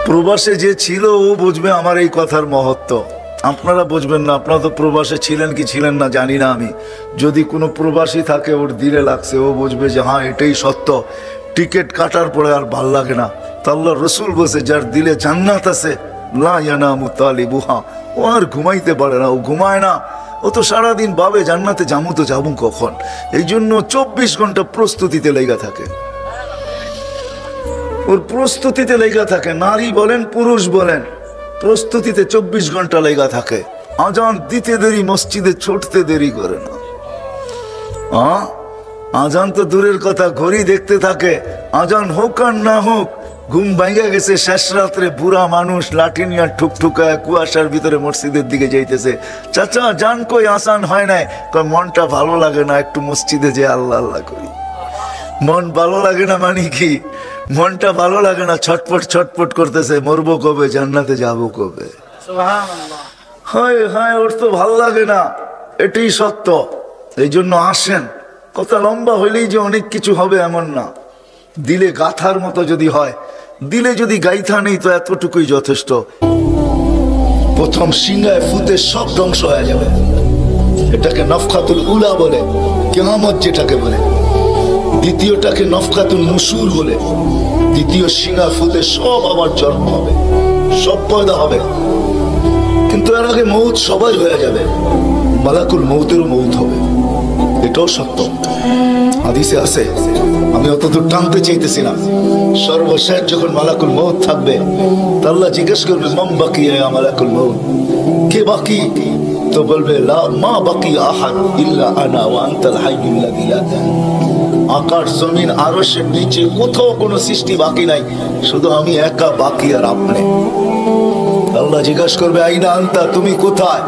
Speaker 1: প্রবাসে যে ছিল ও বুঝবে আমার এই কথার মহত্ব, আপনারা বুঝবেন না। আপনারা তো প্রবাসে ছিলেন কি ছিলেন না জানি না আমি। যদি কোনো প্রবাসী থাকে ওর দিলে লাগছে, ও বুঝবে যে হ্যাঁ এটাই সত্য। টিকিট কাটার পরে আর ভাল লাগে না। তা আল্লাহর রাসূল বলছে যার দিলে জান্নাত আছে লা ইয়ানামু তালিবুহা, ও আর ঘুমাইতে পারে না, ও ঘুমায় না। ও তো সারাদিন ভাবে জান্নাতে যাবো তো যাবো কখন। এই জন্য 24 ঘন্টা প্রস্তুতিতে লেগা থাকে, ওর প্রস্তুতিতে লেগা থাকে। নারী বলেন পুরুষ বলেন, প্রস্তুতিতে 24 ঘন্টা লেগা থাকে। আজান দিতে দেরি, মসজিদে ছুটতে দেরি করে না। আজান তো দূরের কথা, ঘড়ি দেখতে থাকে। আজান হোক আর না হোক ঘুম ভাঙা গেছে, শেষ রাত্রে বুড়া মানুষ লাঠি নিয়ে ঠুকঠুকায় কুয়াশার ভিতরে মসজিদের দিকে যাইতেছে। চাচা জান কই আসান হয় নাই, কয় মনটা ভালো লাগে না, একটু মসজিদে যে আল্লাহ আল্লাহ করি। মন ভালো লাগে না মানে কি? মনটা ভালো লাগে না, ছটপট ছটপট করতেছে, মরবো কবে, জান্নাতে যাবো কবে। হয় হয়, ওর তো ভালো লাগে না, এটাই সত্য। এই জন্য আসেন। কথা লম্বা হইলেই যে অনেক কিছু হবে এমন না। দিলে গাথার মতো যদি হয়, দিলে যদি গাইথা নেই তো এতটুকুই যথেষ্ট। প্রথম সিংহায় ফুতে সব ধ্বংস হয়ে যাবে। এটাকে নফখাতুল উলা বলে, কিয়ামত যেটাকে বলে। দ্বিতীয়টাকে নফখাতুল নুশুর বলে। দ্বিতীয় সিংহা ফুতে সব আবার জন্ম হবে, সব পয়দা হবে। কিন্তু এর আগে মৌত সবাই হয়ে যাবে। মালাকুল মৌতেরও মৌত হবে, এটাও সত্য, হাদিসে আছে। আমি অতদূর টানতে চাইতেছি না। সর্বশেষ যখন মালাকুল মৌত থাকবে, আল্লাহ জিজ্ঞেস করবে মান বাকি ইয়া মালাকুল মৌত, কে বাকি? তো বলবে লা মা বাকি আহাদ ইল্লা আনা ওয়া আনতাল হাইয়ুল লাযী লা তামুত। আকাশ জমিন আরশের নিচে কোথাও কোনো সৃষ্টি বাকি নাই, শুধু আমি একা বাকি আর আপনি। আল্লাহ জিজ্ঞাসা করবে আইনা আনতা, তুমি কোথায়?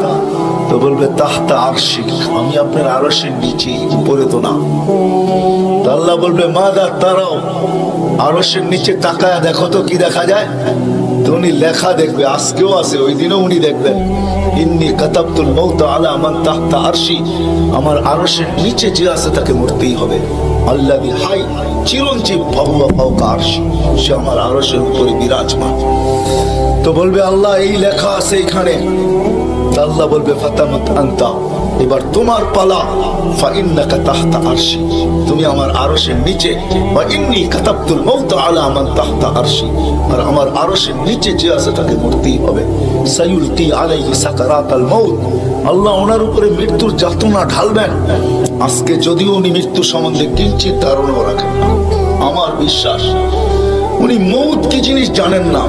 Speaker 1: তো বলবে তাহতা আরশি, আমি আপনার আরশের নিচে, উপরে তো না। আল্লাহ বলবে মাদা তারাও, আরশের নিচে তাকায় দেখো তো কি দেখা যায়। তো উনি লেখা দেখবে, আজকেও আছে, ওই দিনও উনি দেখবেন ইন্নী কাতাবতুল মাউত আলা মান তাহতা আরশি, আমার আরশের নিচে যে আছে তাকে মরতেই হবে। আল্লাযী হাই চিরঞ্জীব ফাহুয়া ফাওকা আরশি, সে আমার আরশের উপরে বিরাজমান। তো বলবে আল্লাহ এই লেখা আছে এখানে। আল্লাহ বলবে ফাতামাত আনতা, এবার তোমার পালা। ফাইন্নাকা তাহতা আরশি, তুমি আমার আরশের নিচে। ওয়া ইন্নী কাতাবতুল মাউত আলা মান তাহতা আরশি, আর আমার আরশের নিচে যে আছে তাকে মরতেই হবে। সায়ুলকি আলাইহি সাকারাতাল মাউত, আল্লাহ ওনার উপরে মৃত্যুর যাতনা ঢালবেন। আজকে যদিও উনি মৃত্যু সম্বন্ধে কিঞ্চিত ধারণাও রাখেন না, আমার বিশ্বাস উনি মৌত কি জিনিস জানেন না।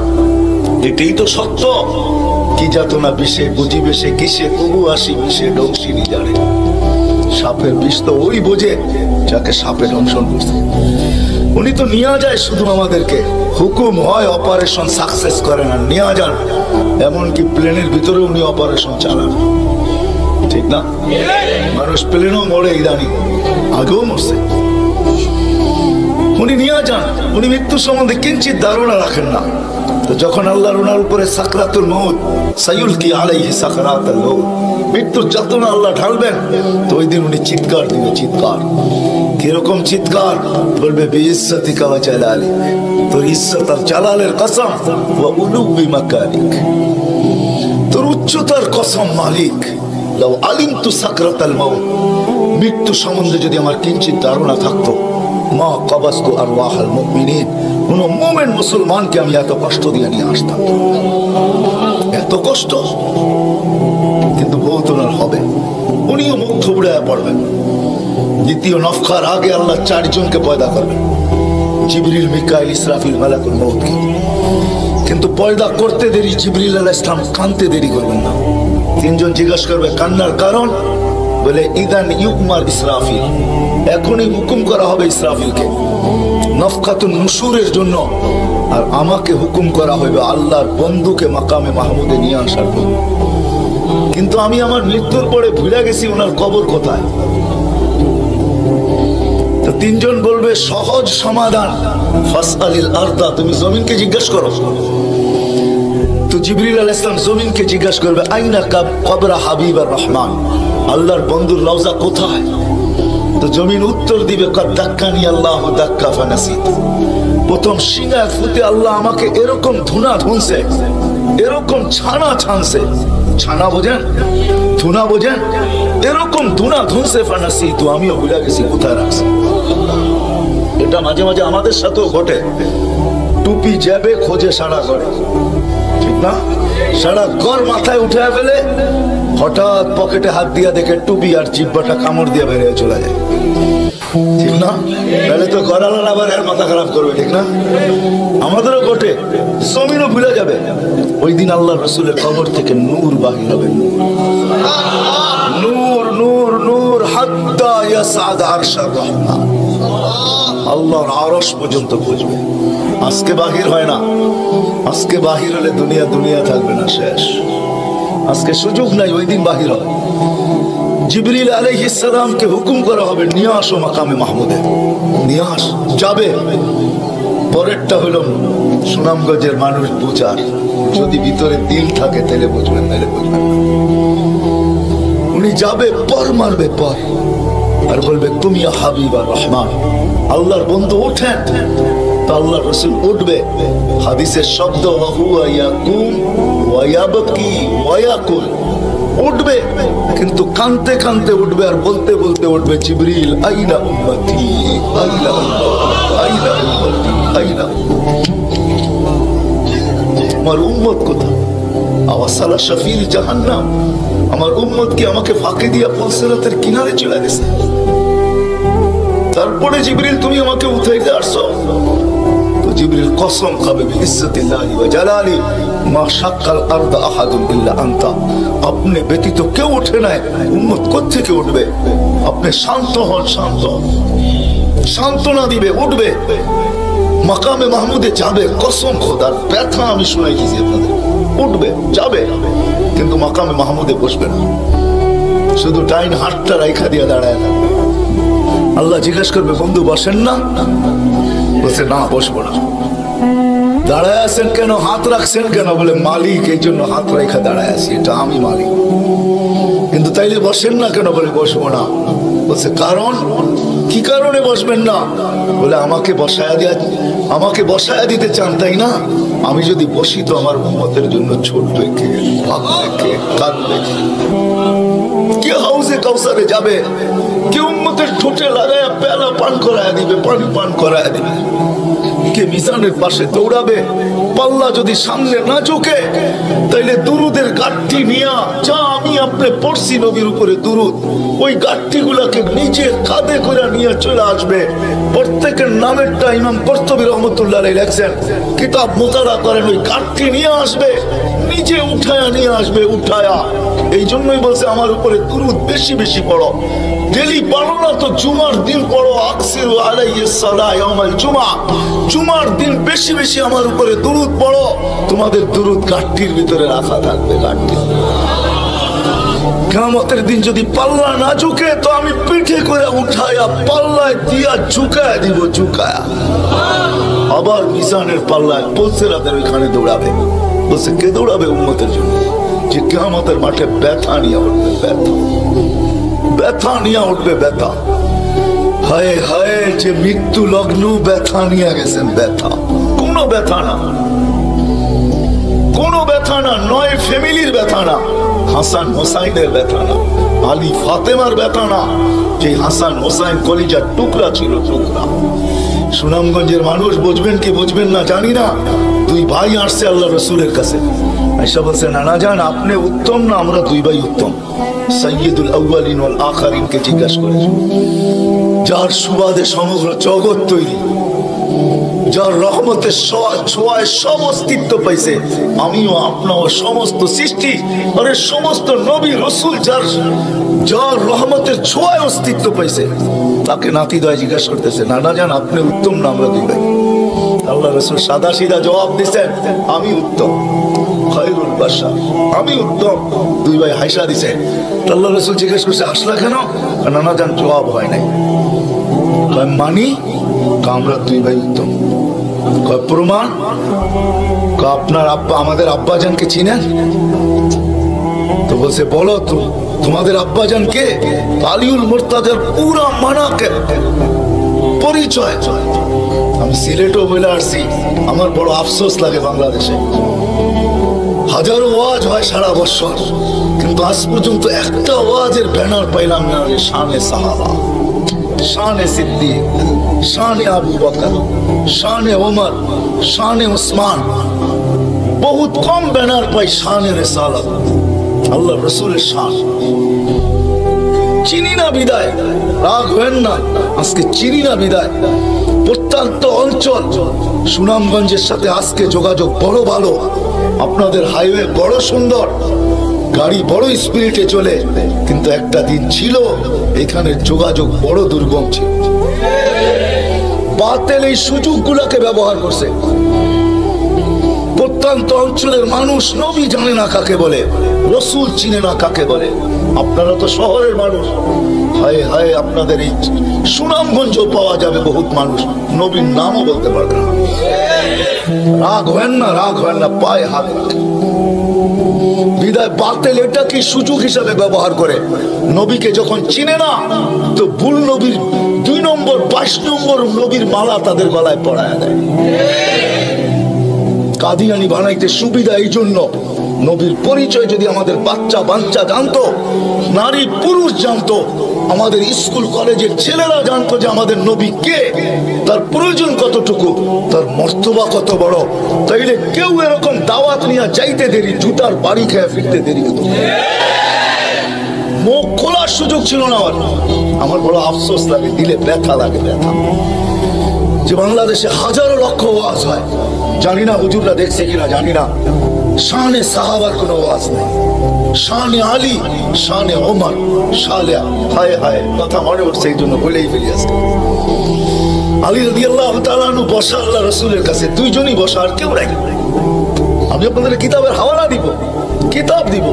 Speaker 1: এটাই তো সত্য। কি যাতনা বিষে বুঝিবে সে কিসে, তবু আসি বিষে ডংসিনি জানে। সাপের বিষ তো ওই বোঝে যাকে সাপে দংশন করছে। উনি তো নিয়ে যায় শুধু আমাদেরকে, হুকুম হয় অপারেশন সাকসেস করে না, নিয়ে যান। এমনকি প্লেনের ভিতরে উনি অপারেশন চালান, ঠিক না? মানুষ প্লেনও মরে ইদানি, আগেও মরছে। উনি নিয়ে যান, উনি মৃত্যু সম্বন্ধে কিঞ্চিত ধারণা রাখেন না। তো যখন আল্লাহর ওনার উপরে সাকরাতুল মউত, সায়ুলকি আলাইহি সাকরাতুল মউত, মৃত্যুর যাতনা আল্লাহ ঢালবেন, তো ওই দিন উনি চিৎকার দিবে, চিৎকার। কিরকম চিৎকার? বলবে বিইজ্জতিকা ওয়া জালালিক, তোর ইজ্জত আর জালালের কসম, ওয়া উলুবি মাকানিক, তোর উচ্চতার কসম মালিক। লাউ আলিমতু সাকরাতাল মউত, মৃত্যু সম্বন্ধে যদি আমার কিঞ্চিত ধারণা থাকতো, মা কবাস্তু আরওয়াহাল মুমিনিন, কোন মুমিন মুসলমানকে আমি এত কষ্ট দিয়ে নিয়ে আসতাম, এত কষ্ট। কিন্তু বহুত ওনার হবে, উনিও মুখ থুবড়ায় পড়বেন। দ্বিতীয় নফখার আগে আল্লাহ 4 জনকে পয়দা করবেন, জিবরিল, মিকাইল, ইসরাফিল, মালাকুল মউতকে। কিন্তু পয়দা করতে দেরি, জিবরিল আলাইহিস সালাম কানতে দেরি করবেন না। 3 জন জিজ্ঞাসা করবে কান্নার কারণ, বলে ইদান ইউকমার ইসরাফিল, এখনই হুকুম করা হবে ইসরাফিলকে নফখাতুন নুশুরের জন্য, আর আমাকে হুকুম করা হবে আল্লাহর বন্ধুকে মাকামে মাহমুদে নিয়ে আসার জন্য। কিন্তু আমি আমার মৃত্যুর পরে ভুলে গেছি ওনার কবর কোথায়। তো 3 জন বলবে সহজ সমাধান, ফাসআলিল আরদা, তুমি জমিনকে জিজ্ঞেস করো। তো জিবরিল আলাইহিস সালাম জমিনকে জিজ্ঞেস করবে আইনা কবর হাবিবার রহমান, আল্লাহর বন্ধুর রওজা কোথায়? তো জমিন উত্তর দিবে কদ দাক্কানি আল্লাহু দাক্কা ফানাসিত, প্রথম সিংহা ফুতে আল্লাহ আমাকে এরকম ধুনা ধুনছে, এরকম ছানা ছানছে। ছানা বোঝেন, ধুনা বোঝেন? এরকম ধুনা ধুনছে ফানাসিত, আমিও ভুলে গেছি কোথায় রাখছি। এটা মাঝে মাঝে আমাদের সাথেও ঘটে। টুপি যাবে খোঁজে সারা করে, ঠিক না? সারা ঘর মাথায় উঠে ফেলে, হঠাৎ পকেটে হাত দিয়া দেখে টুপি আর জিব্বাটা কামড় দিয়ে বেরিয়ে চলে যায়, ঠিক না? তাহলে তো ঘরালার আবার এর মাথা খারাপ করবে, ঠিক না? আমাদেরও ঘটে, জমিনও ভুলে যাবে। ওই দিন আল্লাহ রাসূলের কবর থেকে নূর বাহির হবে, নূর নূর নূর হাত্তা ইয়াসাদ আরশার রহমান, আল্লাহর আরশ পর্যন্ত পৌঁছবে। আজকে বাহির হয় না, আজকে বাহির হলে দুনিয়া দুনিয়া থাকবে না, শেষ। আজকে সুযোগ নাই, ওই দিন বাহির হবে। জিবরিল আলাইহিস সালামকে হুকুম করা হবে, নিয়ে আসো মাকামে মাহমুদে, নিয়ে আস, যাবে। পরেরটা হলো সুনামগঞ্জের মানুষ বুঝার, যদি ভিতরে দিল থাকে তাহলে বুঝবেন, তাহলে বুঝবেন। উনি যাবে, পর মারবে পর, আর বলবে তুমি হাবিবা রহমান, আল্লাহর বন্ধু ওঠেন। তো আল্লাহ রসুল উঠবে, হাদিসের শব্দ ওয়াহুয়া ইয়াকুম ওয়া ইয়াবকি ওয়া ইয়াকুল, উঠবে কিন্তু কানতে কানতে উঠবে, আর বলতে বলতে উঠবে জিবরিল আইনা উম্মতি, আইনা আইনা উম্মতি, আইনা আমার উম্মত কোথায়? আওয়াসালা শাফিল জাহান্নাম, আমার উম্মত কি আমাকে ফাঁকি দিয়া পুলসিরাতের কিনারে চলে গেছে? তারপরে জিবরিল তুমি আমাকে উঠাইতে আসছো। তো জিবরিল কসম খাবে বিইজ্জতিল্লাহি ওয়া জালালি, মা শাক্কাল আরদ আহাদুন ইল্লা আনতা, আপনি ব্যতীত কেউ ওঠে নাই, উম্মত কোত্থেকে উঠবে? আপনি শান্ত হন, শান্ত, সান্ত্বনা দিবে, উঠবে, মাকামে মাহমুদে যাবে, কসম খোদার, ব্যথা আমি শুনাই দিয়েছি আপনাদের, উঠবে যাবে, কিন্তু মাকামে মাহমুদে বসবে না, শুধু ডাইন হাতটা রাইখা দিয়ে দাঁড়ায় না। আল্লাহ জিজ্ঞেস করবে বন্ধু বসেন না? বলছে না, বসবো না। দাঁড়ায় আছেন কেন, হাত রাখছেন কেন? বলে মালিক এই জন্য হাত রেখা দাঁড়ায় আছি, এটা আমি মালিক। কিন্তু তাইলে বসেন না কেন? বলে বসবো না। বলছে কারণ কি কারণে বসবেন না? বলে আমাকে বসায়া দিতে চান তাই না? আমি যদি বসি তো আমার উম্মতের জন্য ছুটবে কে, ভাববে কে, কাঁদবে কে? হাউজে কাউসারে যাবে, কে উম্মতের ঠোঁটে লাগায়া পেয়ালা পান করায় দিবে, পানি পান করায় দিবে, কে মিজানের পাশে দৌড়াবে? পাল্লা যদি সামনে না ঝুঁকে, তাইলে দুরুদের গাঠটি নিয়া, যা আমি আপনি পড়ছি নবীর উপরে দুরুদ, ওই গাঠটি গুলাকে নিজের কাঁধে করে নিয়ে চলে আসবে। প্রত্যেকের নামেরটা ইমাম কর্তুবী রহমতুল্লাহ আলাইহি লেখছেন, কিতাব মুতালা করেন, ওই গাঠটি নিয়ে আসবে, নিজে উঠায়া নিয়ে আসবে, উঠায়া। এই জন্যই বলছে আমার উপরে দুরুদ বেশি বেশি পড়ো, ডেলি পড়ো না তো জুমার দিন পড়ো, আকসিরু আলাইহিস সালাহ ইয়াউমাল জুমআ, জুমার দিন বেশি বেশি আমার উপরে দুরুদ পড়ো, তোমাদের দুরুদ গাঠটির ভিতরে রাখা থাকবে, গাঠটি। কিয়ামতের দিন যদি পাল্লা না ঝুঁকে, তো আমি পিঠে করে উঠায়া পাল্লায় দিয়া ঝুঁকায়া দিব, ঝুঁকায়া। আবার মিজানের পাল্লায় পুলসিরাতের ওইখানে দৌড়াবে। বলছে কে দৌড়াবে? উম্মতের জন্য, যে কিয়ামতের মাঠে ব্যথা নিয়ে উঠবে, ব্যথা, ব্যথা নিয়ে উঠবে, ব্যথা। হায় হায়, যে মৃত্যু লগ্ন ব্যথা নিয়ে গেছেন, ব্যথা, কোনো ব্যথা না, কোনো ব্যথা না, নয় ফ্যামিলির ব্যথা না, হাসান হোসাইনের ব্যথা না, আলী ফাতেমার ব্যথা না, যে হাসান হোসাইন কলিজার টুকরা ছিল, টুকরা। সুনামগঞ্জের মানুষ বুঝবেন কি বুঝবেন না জানি না, দুই ভাই আসছে আল্লাহ রসুলের কাছে, আয়েশা বলছে নানা জান আপনি উত্তম না আমরা দুই ভাই উত্তম? সাইয়্যিদুল আউয়ালিন ওয়াল আখিরিনকে জিজ্ঞাসা করেছে, যার সুবাদে সমগ্র জগৎ তৈরি, যার রহমতের ছোঁয়ায় সব অস্তিত্ব পাইছে, আমিও আপনাও সমস্ত সৃষ্টি, আরে সমস্ত নবী রসুল যার রহমতের ছোঁয়ায় অস্তিত্ব পাইছে, তাকে নাতিদয় জিজ্ঞাসা করতেছে নানা জান আপনি উত্তম না আমরা দুই ভাই? আল্লাহ রসুল সাদা সিধা জবাব দিচ্ছেন, আমি উত্তম, খায়রুল বাশার, আমি উত্তম। দুই ভাই হাসা দিছে। আল্লাহ রসুল জিজ্ঞেস করছে হাসলা কেন? নানা জান জবাব হয় নাই। মানি আমরা দুই ভাই উত্তম। প্রমাণ? আপনার আব্বা আমাদের আব্বাজানকে চিনেন? তো বলছে বলো তোমাদের আব্বাজান কে? আলিউল মুর্তাজার পুরা মানাকে পরিচয়। আমি সিলেটও বলে আসছি, আমার বড় আফসোস লাগে বাংলাদেশে হাজারো ওয়াজ হয় সারা বছর, কিন্তু আজ পর্যন্ত একটা ওয়াজের ব্যানার পাইলাম না যে শানে সাহাবা, শানে সিদ্দিক, শানে আবু বকর, শানে ওমর, শানে উসমান। বহুত কম ব্যানার পাই শানে রিসালাত, আল্লাহ রসুলের শান। চিনি না বিদায়, রাগ হবেন না, আজকে চিনি না বিদায়। প্রত্যন্ত অঞ্চল সুনামগঞ্জের সাথে আজকে যোগাযোগ বড় ভালো, আপনাদের হাইওয়ে বড় সুন্দর, গাড়ি বড় স্পিডে চলে, কিন্তু একটা দিন ছিল এখানে যোগাযোগ বড় দুর্গম ছিল, বাতিল এই সুযোগগুলোকে ব্যবহার করছে। প্রত্যন্ত অঞ্চলের মানুষ নবী জানে না কাকে বলে, রসুল চিনে না কাকে বলে। আপনারা তো শহরের মানুষ, হায় হায় আপনাদের এই সুনামগঞ্জ পাওয়া যাবে বহুত মানুষ নবীর নামও বলতে পারবে না। রাগ হয় না, রাগ হয় না, পায়ে হাত বিদায় বাতিল এটা কি সুযোগ হিসাবে ব্যবহার করে। নবীকে যখন চিনে না তো ভুল নবীর 2 নম্বর 22 নম্বর নবীর মালা তাদের গলায় পরায় দেয়। কাদিয়ানি বানাইতে সুবিধা এই জন্য, নবীর পরিচয় যদি আমাদের বাচ্চা জানতো, নারী পুরুষ জানতো, আমাদের স্কুল কলেজের ছেলেরা জানতো যে আমাদের নবী কে, তার প্রয়োজন কতটুকু, তার মর্তবা কত বড়, তাইলে কেউ এরকম দাওয়াত নিয়ে যাইতে দেরি, জুতার বাড়ি খেয়ে ফিরতে দেরি হতো। মুখ খোলার সুযোগ ছিল না। আমার বড় আফসোস লাগে, দিলে ব্যথা লাগে, ব্যথা যে বাংলাদেশে হাজারো লক্ষ ওয়াজ হয়, জানি না হুজুররা দেখছে কিনা জানি না, শানে সাহাবার কোনো ওয়াজ নেই, শানে আলী, শানে ওমর, শালে হায় হায় কথা মনে উঠছে এই জন্য বলেই ফেলি আজকে। আলী রাদিয়াল্লাহু তাআলা আনহু বসা আল্লাহ রাসূলের কাছে, 2 জনই বসা, আর কেউ নাই। আমি আপনাদের কিতাবের হাওয়ালা দিব, কিতাব দিব,